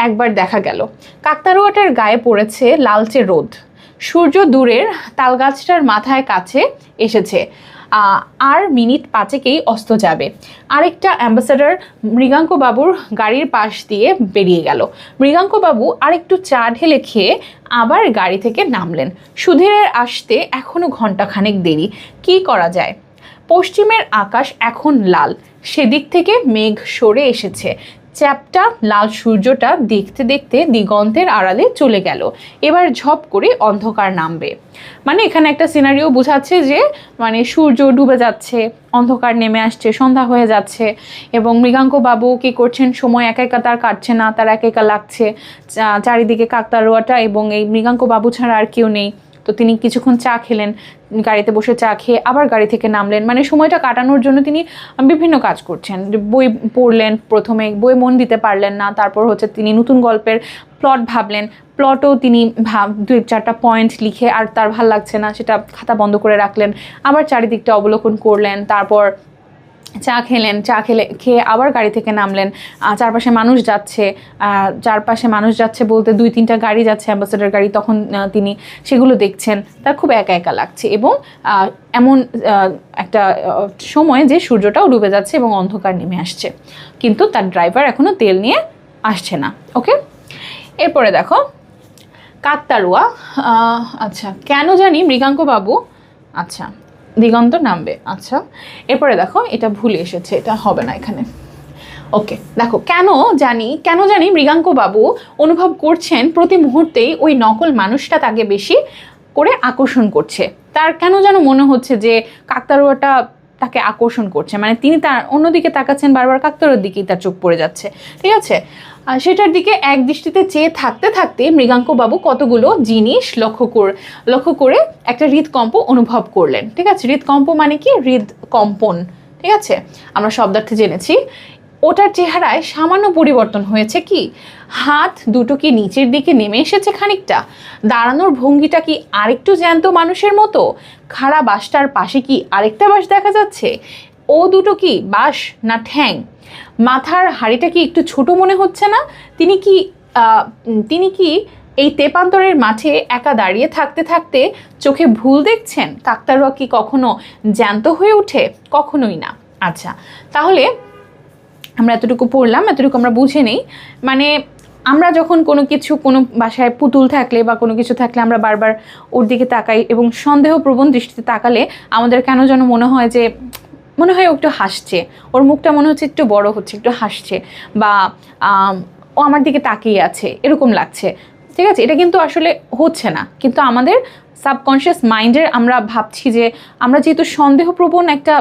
একবার দেখা গেল। কাকতাড়ুয়াটার গায়ে পড়েছে লালচে রোদ, সূর্য দূরের তালগাছটার মাথায় কাছে এসেছে, আর মিনিট 5-একেই অস্ত যাবে। আরেকটা অ্যাম্বাসেডর মৃগাঙ্কবাবুর গাড়ির পাশ দিয়ে বেরিয়ে গেল। মৃগাঙ্কবাবু আরেকটু চা ঢেলে খেয়ে আবার গাড়ি থেকে নামলেন। সুধীরের আসতে এখনও ঘণ্টাখানেক দেরি, কি করা যায়? পশ্চিমের আকাশ এখন লাল, সেদিক থেকে মেঘ সরে এসেছে। চ্যাপ্টা লাল সূর্যটা দেখতে দেখতে দিগন্তের আড়ালে চলে গেল। এবার ঝপ করে অন্ধকার নামবে। মানে এখানে একটা সিনারিও বোঝাচ্ছে যে মানে সূর্য ডুবে যাচ্ছে, অন্ধকার নেমে আসছে, সন্ধ্যা হয়ে যাচ্ছে, এবং মৃগাঙ্কবাবু কী করছেন, সময় একা একা তার কাটছে না, তার একা একা লাগছে। চারিদিকে কাকতাড়ুয়াটা এবং এই মৃগাঙ্কবাবু ছাড়া আর কেউ নেই। তো তিনি কিছুক্ষণ চা খেলেন, গাড়িতে বসে চা খেয়ে আবার গাড়ি থেকে নামলেন। মানে সময়টা কাটানোর জন্য তিনি বিভিন্ন কাজ করছেন। বই পড়লেন, প্রথমে বই মন দিতে পারলেন না, তারপর হচ্ছে তিনি নতুন গল্পের প্লট ভাবলেন, প্লটও তিনি 2-4টা পয়েন্ট লিখে আর তার ভাল লাগছে না, সেটা খাতা বন্ধ করে রাখলেন, আবার চারিদিকটা অবলোকন করলেন, তারপর চা খেয়ে আবার গাড়ি থেকে নামলেন। চারপাশে মানুষ যাচ্ছে বলতে 2-3টা গাড়ি যাচ্ছে, অ্যাম্বাসেডর গাড়ি, তখন তিনি সেগুলো দেখছেন। তার খুব একা একা লাগছে এবং এমন একটা সময় যে সূর্যটাও ডুবে যাচ্ছে এবং অন্ধকার নেমে আসছে, কিন্তু তার ড্রাইভার এখনও তেল নিয়ে আসছে না। ওকে, এরপরে দেখো কাকতাড়ুয়া। আচ্ছা, কেন জানি মৃগাঙ্কবাবু, আচ্ছা দিগন্ত নামবে। আচ্ছা, এরপরে দেখো এটা ভুলে এসেছে, এটা হবে না এখানে। ওকে, দেখো কেন জানি মৃগাঙ্কবাবু অনুভব করছেন প্রতি মুহূর্তেই ওই নকল মানুষটা তাকে বেশি করে আকর্ষণ করছে। তার কেন যেন মনে হচ্ছে যে কাকতাড়ুয়াটা তাকে আকর্ষণ করছে, মানে তিনি তার অন্যদিকে তাকাচ্ছেন বারবার, কাকতাড়ুয়ার দিকেই তার চোখ পড়ে যাচ্ছে। ঠিক আছে, সেটার দিকে এক দৃষ্টিতে চেয়ে থাকতে থাকতে মৃগাঙ্কবাবু কতগুলো জিনিস লক্ষ্য করে একটা হৃদকম্প অনুভব করলেন। ঠিক আছে, হৃদকম্প মানে কি? হৃদকম্পন। ঠিক আছে, আমরা শব্দার্থে জেনেছি। ওটার চেহারায় সামান্য পরিবর্তন হয়েছে। কি? হাত দুটো কি নিচের দিকে নেমে এসেছে খানিকটা, দাঁড়ানোর ভঙ্গিটা কি আরেকটু জ্যান্ত মানুষের মতো, খাড়া বাঁশটার পাশে কি আরেকটা বাঁশ দেখা যাচ্ছে, ও দুটো কি বাঁশ না ঠ্যাং, মাথার হাড়িটা কি একটু ছোট মনে হচ্ছে না, তিনি কি এই তেপান্তরের মাঠে একা দাঁড়িয়ে থাকতে থাকতে চোখে ভুল দেখছেন? কাকতাড়ুয়া কি কখনো জ্যান্ত হয়ে ওঠে? কখনোই না। আচ্ছা, তাহলে আমরা এতটুকু পড়লাম, এতটুকু আমরা বুঝে নেই। মানে আমরা যখন কোনো বাসায় পুতুল থাকলে বা কোনো কিছু থাকলে আমরা বারবার ওর দিকে তাকাই এবং সন্দেহপ্রবণ দৃষ্টিতে তাকালে আমাদের কেন যেন মনে হয় ও একটু হাসছে, ওর মুখটা মনে হচ্ছে একটু বড় হচ্ছে, একটু হাসছে, বা ও আমার দিকে তাকিয়ে আছে, এরকম লাগছে। ঠিক আছে, এটা কিন্তু আসলে হচ্ছে না, কিন্তু আমাদের সাবকনশিয়াস মাইন্ডের আমরা ভাবছি যে আমরা যেহেতু সন্দেহপ্রবণ একটা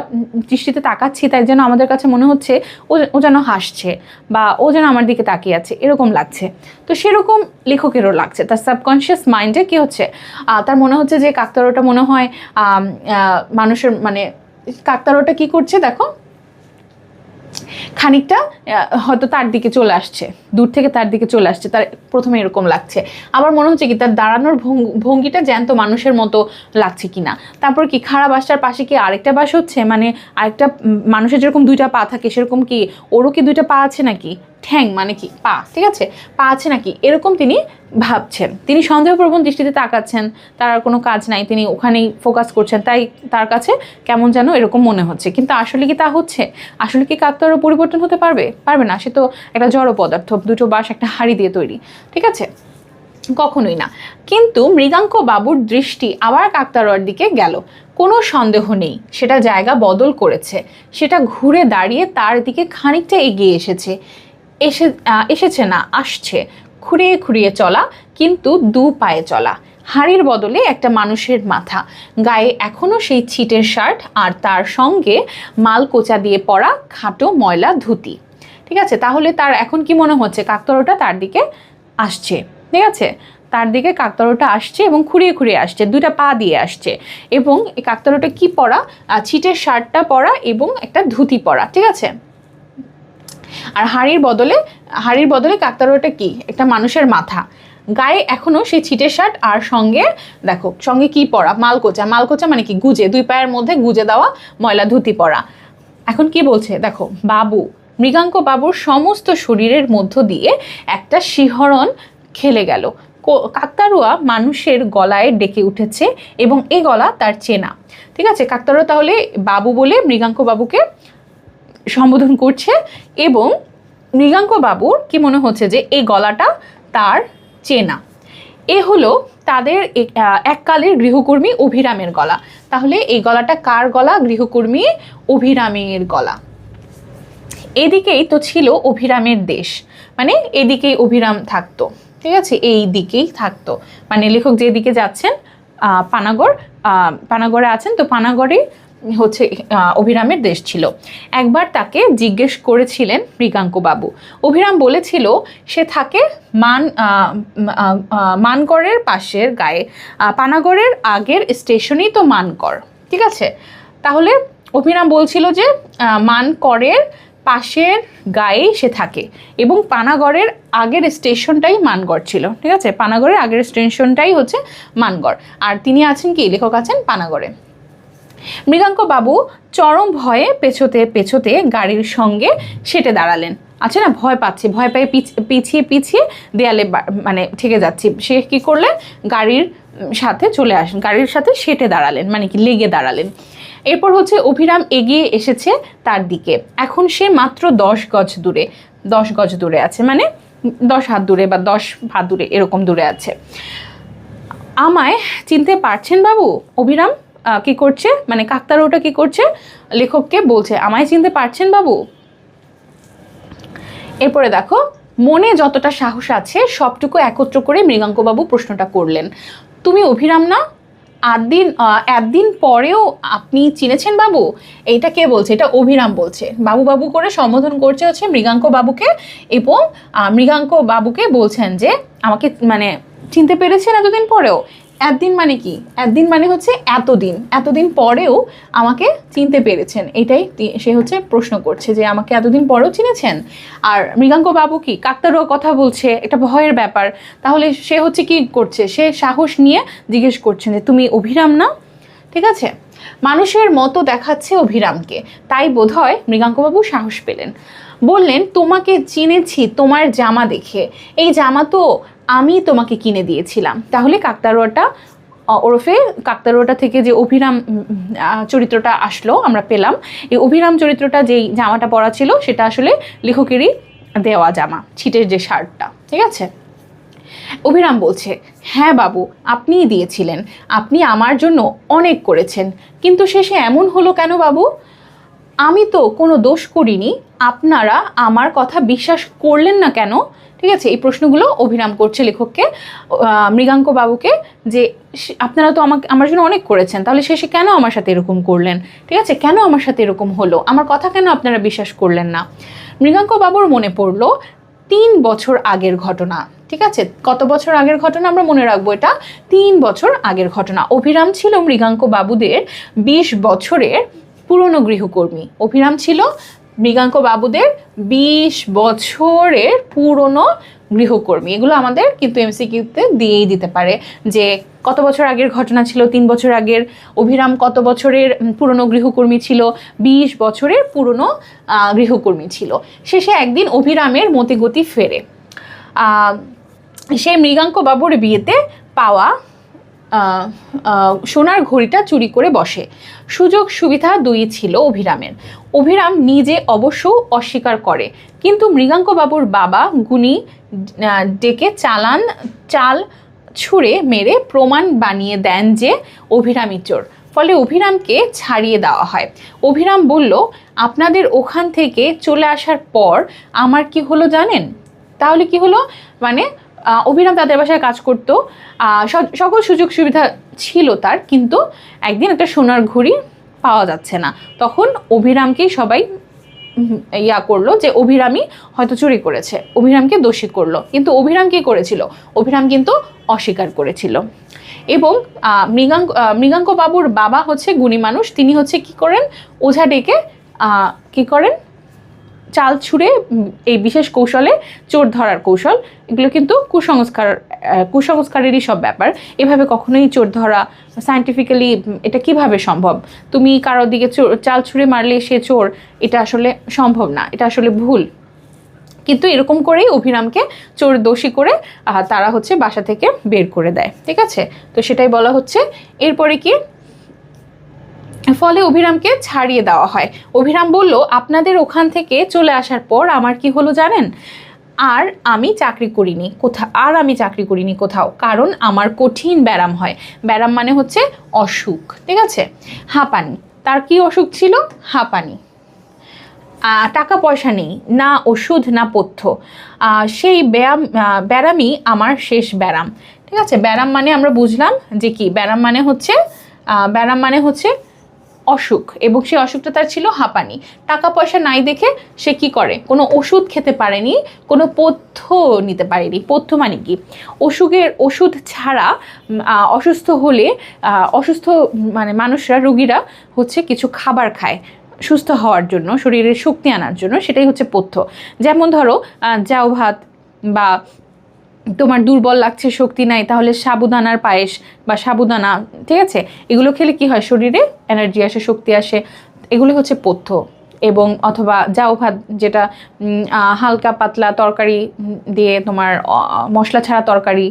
দৃষ্টিতে তাকাচ্ছি, তাই যেন আমাদের কাছে মনে হচ্ছে ও যেন হাসছে বা ও যেন আমার দিকে তাকিয়ে আছে, এরকম লাগছে। তো সেরকম লেখকেরও লাগছে, তার সাবকনশিয়াস মাইন্ডে কি হচ্ছে, তার মনে হচ্ছে যে কাকতাড়ুয়াটা মনে হয় মানুষের কাকতাড়ুয়াটা কি করছে দেখো, খানিকটা হয়তো তার দিকে চলে আসছে, দূর থেকে তার দিকে চলে আসছে, তার প্রথমে এরকম লাগছে। আবার মনে হচ্ছে কি তার দাঁড়ানোর ভঙ্গিটা জ্যান্ত মানুষের মতো লাগছে কিনা। তারপর কি খাড়া বাসটার পাশে কি আরেকটা বাস হচ্ছে, মানে আরেকটা মানুষের যেরকম দুইটা পা থাকে সেরকম কি ওরও কি দুইটা পা আছে নাকি, ঠ্যাং মানে কি পা, ঠিক আছে, পা আছে নাকি, এরকম তিনি ভাবছেন। তিনি সন্দেহপ্রবণ দৃষ্টিতে তাকাচ্ছেন, তার আর কোনো কাজ নাই, তিনি ওখানেই ফোকাস করছেন, তাই তার কাছে কেমন যেন এরকম মনে হচ্ছে। কিন্তু আসলে কি তা হচ্ছে? আসলে কি কাকতাড়ুয়া পরিবর্তন হতে পারবে না, সে তো একটা জড় পদার্থ, দুটো বাঁশ একটা হাড়ি দিয়ে তৈরি। ঠিক আছে, কখনোই না। কিন্তু মৃগাঙ্কবাবুর দৃষ্টি আবার কাকতাড়ুয়ার দিকে গেল। কোনো সন্দেহ নেই সেটা জায়গা বদল করেছে, সেটা ঘুরে দাঁড়িয়ে তার দিকে খানিকটা এগিয়ে এসেছে না, আসছে, খুঁড়িয়ে খুঁড়িয়ে চলা, কিন্তু দু পায়ে চলা, হাড়ির বদলে একটা মানুষের মাথা, গায়ে এখনও সেই ছিটের শার্ট, আর তার সঙ্গে মালকোচা দিয়ে পরা খাটো ময়লা ধুতি। ঠিক আছে, তাহলে তার এখন কি মনে হচ্ছে? কাকতাড়ুয়াটা তার দিকে আসছে। ঠিক আছে, তার দিকে কাকতাড়ুয়াটা আসছে এবং খুঁড়িয়ে খুঁড়িয়ে আসছে, দুইটা পা দিয়ে আসছে, এবং এই কাকতাড়ুয়াটা কি পরা? ছিটের শার্টটা পরা এবং একটা ধুতি পরা। ঠিক আছে, আর হাড়ির বদলে কাকতাড়ুয়াটা কি? একটা মানুষের মাথা, গায়ে এখনো সেই ছিটের শার্ট, আর সঙ্গে কি পরা? মালকোচা মানে কি? গুজে, দুই পায়ের মধ্যে গুজে দেওয়া ময়লা ধুতি পরা। এখন কি বলছে দেখো, মৃগাঙ্কবাবুর সমস্ত শরীরের মধ্য দিয়ে একটা শিহরণ খেলে গেল। কাকতাড়ুয়া মানুষের গলায় ডেকে উঠেছে এবং এ গলা তার চেনা। ঠিক আছে, কাকতাড়ুয়া তাহলে বাবু বলে মৃগাঙ্কবাবুকে সম্বোধন করছে, এবং মৃগাঙ্কবাবুর কি মনে হচ্ছে যে এই গলাটা তার চেনা। এ হলো তাদের এককালের গৃহকর্মী অভিরামের গলা। তাহলে এই গলাটা কার গলা? গৃহকর্মী অভিরামের গলা। এদিকেই তো ছিল অভিরামের দেশ, মানে এদিকেই অভিরাম থাকতো। ঠিক আছে, এই দিকেই থাকতো, মানে লেখক যেদিকে যাচ্ছেন পানাগড়ে আছেন, তো পানাগড়ে হচ্ছে অভিরামের দেশ ছিল। একবার তাকে জিজ্ঞেস করেছিলেন মৃগাঙ্কবাবু। অভিরাম বলেছিল সে থাকে মানগড়ের পাশের গায়ে, পানাগড়ের আগের স্টেশনই তো মানগড়। ঠিক আছে, তাহলে অভিরাম বলছিল যে মানগড়ের পাশের গায়েই সে থাকে, এবং পানাগড়ের আগের স্টেশনটাই মানগড় ছিল। ঠিক আছে, পানাগড়ের আগের স্টেশনটাই হচ্ছে মানগড়, আর তিনি আছেন কি? লেখক আছেন পানাগড়ে। মৃগাঙ্কবাবু চরম ভয়ে পেছোতে গাড়ির সঙ্গে সেটে দাঁড়ালেন। আছে না, ভয় পেয়ে পিছিয়ে দেয়ালে মানে ঠেকে যাচ্ছি, সে কি করলেন? গাড়ির সাথে সেটে দাঁড়ালেন, মানে কি লেগে দাঁড়ালেন। এরপর হচ্ছে অভিরাম এগিয়ে এসেছে তার দিকে। এখন সে মাত্র 10 গজ দূরে আছে, মানে 10 হাত দূরে বা 10 হাত দূরে, এরকম দূরে আছে। আমায় চিনতে পারছেন বাবু? অভিরাম কি করছে, মানে কাকতাড়ুয়াটা কি করছে? লেখককে বলছে, আমায় চিনতে পারছেন বাবু? এরপরে দেখো, মনে যতটা সাহস আছে সবটুকু একত্র করে মৃগাঙ্কবাবু প্রশ্নটা করলেন, তুমি অভিরাম না? একদিন পরেও আপনি চিনেছেন বাবু? এইটা কে বলছে? এটা অভিরাম বলছে। বাবু বাবু করে সম্বোধন করছে হচ্ছে মৃগাঙ্ক বাবুকে, এবং মৃগাঙ্ক বাবুকে বলছেন যে আমাকে মানে চিনতে পেরেছেন এতদিন পরেও। একদিন মানে কি? একদিন মানে হচ্ছে এতদিন পরেও আমাকে চিনতে পেরেছেন, এটাই সে হচ্ছে প্রশ্ন করছে যে আমাকে এতদিন পরেও চিনেছেন। আর মৃগাঙ্ক বাবু কি কাকতাড়ুয়া কথা বলছে, এটা ভয়ের ব্যাপার। তাহলে সে হচ্ছে কি করছে? সে সাহস নিয়ে জিজ্ঞেস করছেন যে তুমি অভিরাম না? ঠিক আছে, মানুষের মতো দেখাচ্ছে অভিরামকে, তাই বোধহয় মৃগাঙ্কবাবু সাহস পেলেন। বললেন তোমাকে চিনেছি তোমার জামা দেখে, এই জামা তো আমি তোমাকে কিনে দিয়েছিলাম। তাহলে কাকতাড়ুয়াটা ওরফে কাকতাড়ুয়াটা থেকে যে অভিরাম চরিত্রটা আসলো আমরা পেলাম, এই অভিরাম চরিত্রটা যেই জামাটা পরা ছিল সেটা আসলে লেখকেরই দেওয়া জামা, ছিটের যে শার্টটা। ঠিক আছে, অভিরাম বলছে হ্যাঁ বাবু, আপনিই দিয়েছিলেন, আপনি আমার জন্য অনেক করেছেন, কিন্তু শেষে এমন হলো কেন বাবু? আমি তো কোনো দোষ করিনি, আপনারা আমার কথা বিশ্বাস করলেন না কেন? ঠিক আছে, এই প্রশ্নগুলো অভিরাম করছে লেখককে, মৃগাঙ্ক বাবুকে, যে আপনারা তো আমার জন্য অনেক করেছেন, তাহলে শেষে কেন আমার সাথে এরকম করলেন? ঠিক আছে, কেন আমার সাথে এরকম হলো? আমার কথা কেন আপনারা বিশ্বাস করলেন না? মৃগাঙ্ক বাবুর মনে পড়লো 3 বছর আগের ঘটনা। ঠিক আছে, কত বছর আগের ঘটনা আমরা মনে রাখবো, এটা 3 বছর আগের ঘটনা। অভিরাম ছিল মৃগাঙ্ক বাবুদের 20 বছরের পুরনো গৃহকর্মী। অভিরাম ছিল মৃগাঙ্ক বাবুদের 20 বছরের পুরনো গৃহকর্মী। এগুলো আমাদের কিন্তু এমসিকিউতে দিয়েই দিতে পারে যে কত বছর আগের ঘটনা ছিল, 3 বছর আগের। অভিরাম কত বছরের পুরনো গৃহকর্মী ছিল? 20 বছরের পুরনো গৃহকর্মী ছিল। শেষে একদিন অভিরামের মতিগতি ফেরে। সেই মৃগাঙ্ক বাবুর বিয়েতে পাওয়া সোনার ঘড়িটা চুরি করে বসে। সুযোগ সুবিধা দুই ছিল অভিরামের। অভিরাম নিজে অবশ্য অস্বীকার করে, কিন্তু মৃগাঙ্ক বাবুর বাবা গুণী ডেকে চাল ছুঁড়ে মেরে প্রমাণ বানিয়ে দেন যে অভিরামই চোর। ফলে অভিরামকে ছাড়িয়ে দেওয়া হয়। অভিরাম বলল আপনাদের ওখান থেকে চলে আসার পর আমার কি হলো জানেন? তাহলে কি হলো? মানে অভিরাম তাদের বাসায় কাজ করতো, সকল সুযোগ সুবিধা ছিল তার, কিন্তু একদিন একটা সোনার ঘড়ি পাওয়া যাচ্ছে না। তখন অভিরামকেই সবাই করলো যে অভিরামই হয়তো চুরি করেছে, অভিরামকে দোষী করলো। কিন্তু অভিরাম কি করেছিল? অভিরাম কিন্তু অস্বীকার করেছিল। এবং মৃগাঙ্ক বাবুর বাবা হচ্ছে গুণী মানুষ, তিনি হচ্ছে কি করেন? ওঝা ডেকে কি করেন? চাল ছুঁড়ে, এই বিশেষ কৌশলে চোর ধরার কৌশল, এগুলো কিন্তু কুসংস্কারেরই সব ব্যাপার। এভাবে কখনোই চোর ধরা সায়েন্টিফিক্যালি এটা কিভাবে সম্ভব? তুমি কারোর দিকে চাল ছুঁড়ে মারলে সে চোর, এটা আসলে সম্ভব না, এটা আসলে ভুল। কিন্তু এরকম করেই অভিরামকে চোর দোষী করে তারা হচ্ছে বাসা থেকে বের করে দেয়। ঠিক আছে, তো সেটাই বলা হচ্ছে। এরপরে কি? ফলে অভিরামকে ছাড়িয়ে দেওয়া হয়। অভিরাম বলল আপনাদের ওখান থেকে চলে আসার পর আমার কি হলো জানেন? আমি চাকরি করিনি কোথাও, কারণ আমার কঠিন ব্যারাম হয়। ব্যারাম মানে হচ্ছে অসুখ। ঠিক আছে, হাঁপানি। তার কি অসুখ ছিল? হাঁপানি। টাকা পয়সা নেই, না ওষুধ না পথ্য, সেই ব্যারামই আমার শেষ ব্যারাম। ঠিক আছে, ব্যারাম মানে আমরা বুঝলাম যে কি? ব্যারাম মানে হচ্ছে অসুখ, এবং সেই অসুখটা তার ছিল হাঁপানি। টাকা পয়সা নাই দেখে সে কি করে? কোনো ওষুধ খেতে পারেনি, কোনো পথ্য নিতে পারেনি। পথ্য মানে কি? ওষুধ ছাড়া অসুস্থ মানে মানুষরা, রোগীরা হচ্ছে কিছু খাবার খায় সুস্থ হওয়ার জন্য, শরীরের শক্তি আনার জন্য, সেটাই হচ্ছে পথ্য। যেমন ধরো জাউ ভাত, বা তোমার দুর্বল লাগছে, শক্তি নাই, তাহলে সাবুদানার পায়েস বা সাবুদানা, ঠিক আছে, এগুলো খেলে কি হয়? শরীরে এনার্জি আসে, শক্তি আসে, এগুলো হচ্ছে পথ্য। এবং অথবা জাউ ভাত, যেটা হালকা পাতলা তরকারি দিয়ে, তোমার মশলা ছাড়া তরকারি,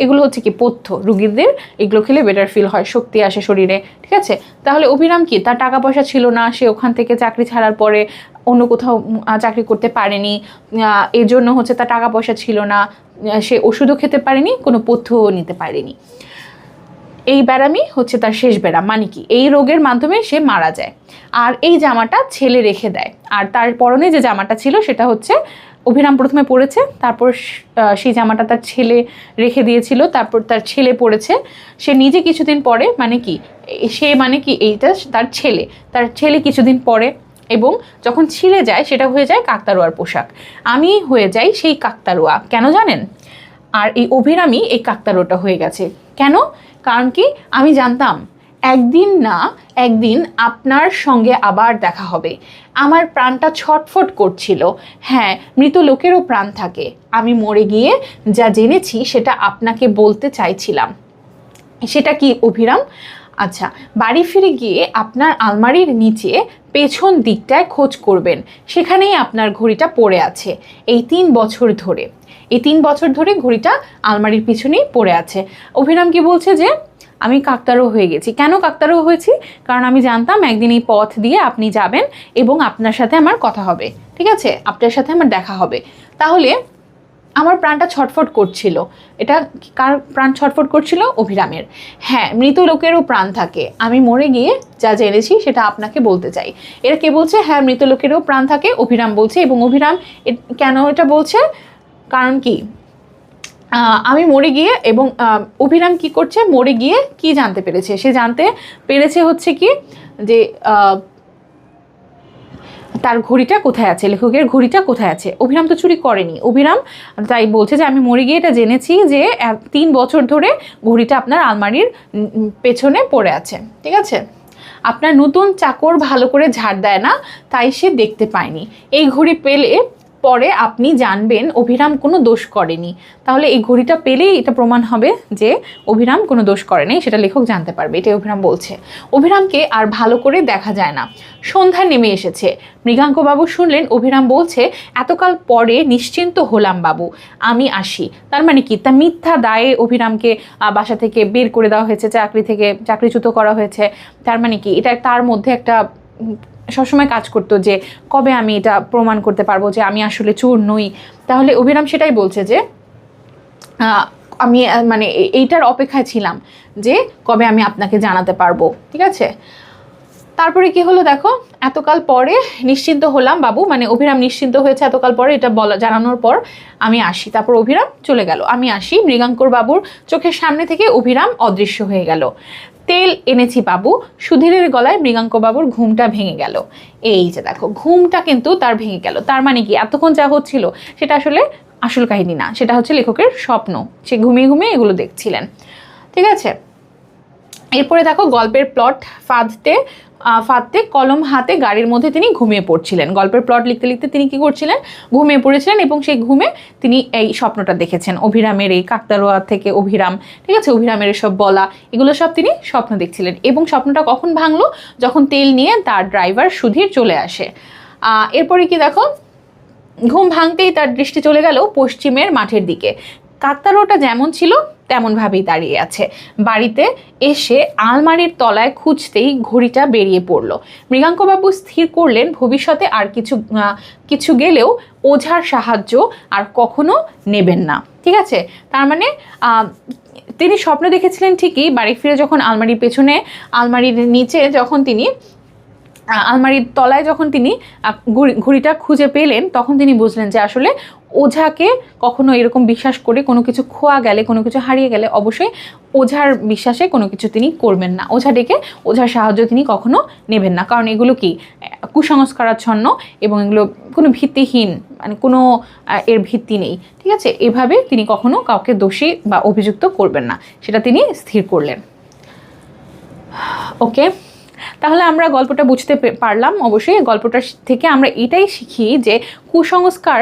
এগুলো হচ্ছে কি? পথ্য। রুগীদের এগুলো খেলে বেটার ফিল হয়, শক্তি আসে শরীরে। ঠিক আছে, তাহলে অভিরাম কি? তার টাকা পয়সা ছিল না, সে ওখান থেকে চাকরি ছাড়ার পরে অন্য কোথাও চাকরি করতে পারেনি, এর জন্য হচ্ছে তার টাকা পয়সা ছিল না, সে ওষুধও খেতে পারেনি, কোনো পথ্যও নিতে পারেনি। এই ব্যারামই হচ্ছে তার শেষ ব্যারাম। মানে কি? এই রোগের মাধ্যমে সে মারা যায়। আর এই জামাটা ছেলে রেখে দেয়, আর তার পরনে যে জামাটা ছিল সেটা হচ্ছে অভিরাম প্রথমে পড়েছে, তারপর সেই জামাটা তার ছেলে রেখে দিয়েছিল, তারপর তার ছেলে পড়েছে, সে নিজে কিছুদিন পরে, মানে কি সে মানে কি এইটা তার ছেলে কিছুদিন পরে, এবং যখন ছিঁড়ে যায় সেটা হয়ে যায় কাকতাড়ুয়ার পোশাক। আমি হয়ে যাই সেই কাকতাড়ুয়া, কেন জানেন? আর এই অভিরামই এই কাকতাড়ুয়াটা হয়ে গেছে। কেন? কারণ কি আমি জানতাম একদিন না একদিন আপনার সঙ্গে আবার দেখা হবে। আমার প্রাণটা ছটফট করছিল। হ্যাঁ, মৃত লোকেরও প্রাণ থাকে। আমি মরে গিয়ে যা জেনেছি সেটা আপনাকে বলতে চাইছিলাম। সেটা কি অভিরাম? আচ্ছা, বাড়ি ফিরে গিয়ে আপনার আলমারির নিচে পেছন দিকটায় খোঁজ করবেন, সেখানেই আপনার ঘড়িটা পড়ে আছে। এই 3 বছর ধরে ঘড়িটা আলমারির পিছনেই পড়ে আছে। অভিরাম কি বলছে যে আমি কাকতাড়ুয়া হয়ে গেছি। কেন কাকতাড়ুয়া হয়েছি? কারণ আমি জানতাম একদিন এই পথ দিয়ে আপনি যাবেন এবং আপনার সাথে আমার কথা হবে, ঠিক আছে, আপনার সাথে আমার দেখা হবে। তাহলে আমার প্রাণটা ছটফট করছিল। এটা কার প্রাণ ছটফট করছিল? অভিরামের। হ্যাঁ, মৃত লোকেরও প্রাণ থাকে। আমি মরে গিয়ে যা জেনেছি সেটা আপনাকে বলতে চাই। এরা কে বলছে? হ্যাঁ, মৃত লোকেরও প্রাণ থাকে, অভিরাম বলছে। এবং অভিরাম কেন এটা বলছে? কারণ কি আমি মরে গিয়ে, এবং অভিরাম কি করছে? মরে গিয়ে কি জানতে পেরেছে? সে জানতে পেরেছে হচ্ছে কি যে তার ঘড়িটা কোথায় আছে, লেখকের ঘড়িটা কোথায় আছে। অভিরাম তো চুরি করেনি। অভিরাম তাই বলছে যে আমি মরে গিয়ে এটা জেনেছি যে 3 বছর ধরে ঘড়িটা আপনার আলমারির পেছনে পড়ে আছে, ঠিক আছে। আপনার নতুন চাকর ভালো করে ঝাড় দেয় না, তাই সে দেখতে পায়নি। এই ঘড়ি পেলে পরে আপনি জানবেন অভিরাম কোনো দোষ করেনি। তাহলে এই ঘড়িটা পেলেই এটা প্রমাণ হবে যে অভিরাম কোনো দোষ করেনি, সেটা লেখক জানতে পারবে। এটাই অভিরাম বলছে। অভিরামকে আর ভালো করে দেখা যায় না। সন্ধ্যা নেমে এসেছে। মৃগাঙ্কবাবু শুনলেন অভিরাম বলছে, এতকাল পরে নিশ্চিন্ত হলাম বাবু, আমি আসি। তার মানে কি? তা মিথ্যা দায়ে অভিরামকে বাসা থেকে বের করে দেওয়া হয়েছে, চাকরিচ্যুত করা হয়েছে। তার মানে কি এটা তার মধ্যে একটা সবসময় কাজ করতো যে কবে আমি এটা প্রমাণ করতে পারবো যে আমি আসলে চোর নই। তাহলে অভিরাম সেটাই বলছে যে আমি মানে এইটার অপেক্ষায় ছিলাম যে কবে আমি আপনাকে জানাতে পারবো, ঠিক আছে। তারপরে কি হলো দেখো, এতকাল পরে নিশ্চিন্ত হলাম বাবু, মানে অভিরাম নিশ্চিন্ত হয়েছে এতকাল পরে এটা জানানোর পর। আমি আসি। তারপর অভিরাম চলে গেল। আমি আসি। মৃগাঙ্কর বাবুর চোখের সামনে থেকে অভিরাম অদৃশ্য হয়ে গেল। তেল এনেছি বাবু। সুধীরের গলায় মৃগাঙ্কবাবুর ঘুমটা ভেঙে গেল। এই যে দেখো, ঘুমটা কিন্তু তার ভেঙে গেল। তার মানে কি এতক্ষণ যা হচ্ছিল সেটা আসলে আসল কাহিনী না, সেটা হচ্ছে লেখকের স্বপ্ন। সে ঘুমিয়ে ঘুমিয়ে এগুলো দেখছিলেন, ঠিক আছে। এরপরে দেখো, গল্পের প্লট ফাঁদতে কলম হাতে গাড়ির মধ্যে তিনি ঘুমিয়ে পড়ছিলেন। গল্পের প্লট লিখতে লিখতে তিনি কি করছিলেন? ঘুমিয়ে পড়েছিলেন, এবং সেই ঘুমে তিনি এই স্বপ্নটা দেখেছেন। অভিরামের এই কাকতাড়ুয়া থেকে অভিরাম, ঠিক আছে, অভিরামের এসব বলা, এগুলো সব তিনি স্বপ্ন দেখছিলেন। এবং স্বপ্নটা কখন ভাঙলো? যখন তেল নিয়ে তার ড্রাইভার সুধীর চলে আসে। এরপরে কি দেখো, ঘুম ভাঙতেই তার দৃষ্টি চলে গেল পশ্চিমের মাঠের দিকে। কাকতাড়ুয়াটা যেমন ছিল তেমনভাবেই দাঁড়িয়ে আছে। বাড়িতে এসে আলমারির তলায় খুঁজতেই ঘড়িটা বেরিয়ে পড়ল। মৃগাঙ্কবাবু স্থির করলেন ভবিষ্যতে আর কিছু গেলেও ওঝার সাহায্য আর কখনো নেবেন না, ঠিক আছে। তার মানে তিনি স্বপ্ন দেখেছিলেন ঠিকই, বাড়ি ফিরে যখন আলমারির পেছনে, আলমারির নিচে যখন তিনি, আলমারির তলায় যখন তিনি ঘড়িটা খুঁজে পেলেন, তখন তিনি বুঝলেন যে আসলে ওঝাকে কখনো এরকম বিশ্বাস করে কোনো কিছু খোয়া গেলে, কোনো কিছু হারিয়ে গেলে অবশ্যই ওঝার বিশ্বাসে কোনো কিছু তিনি করবেন না। ওঝা ডেকে ওঝার সাহায্য তিনি কখনো নেবেন না, কারণ এগুলো কি কুসংস্কারাচ্ছন্ন এবং এগুলো কোনো ভিত্তিহীন, মানে কোনো এর ভিত্তি নেই, ঠিক আছে। এভাবে তিনি কখনো কাউকে দোষী বা অভিযুক্ত করবেন না, সেটা তিনি স্থির করলেন। ওকে, তাহলে আমরা গল্পটা বুঝতে পারলাম। অবশ্যই গল্পটা থেকে আমরা এটাই শিখি যে কুসংস্কার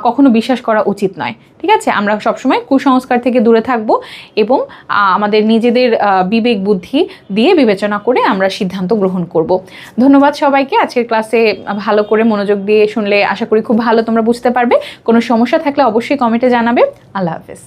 কখনো বিশ্বাস করা উচিত নয়, ঠিক আছে। আমরা সবসময় কুসংস্কার থেকে দূরে থাকব এবং আমাদের নিজেদের বিবেক বুদ্ধি দিয়ে বিবেচনা করে আমরা সিদ্ধান্ত গ্রহণ করব। ধন্যবাদ সবাইকে। আজকের ক্লাসে ভালো করে মনোযোগ দিয়ে শুনলে আশা করি খুব ভালো তোমরা বুঝতে পারবে। কোনো সমস্যা থাকলে অবশ্যই কমেন্টে জানাবে। আল্লাহ হাফেজ।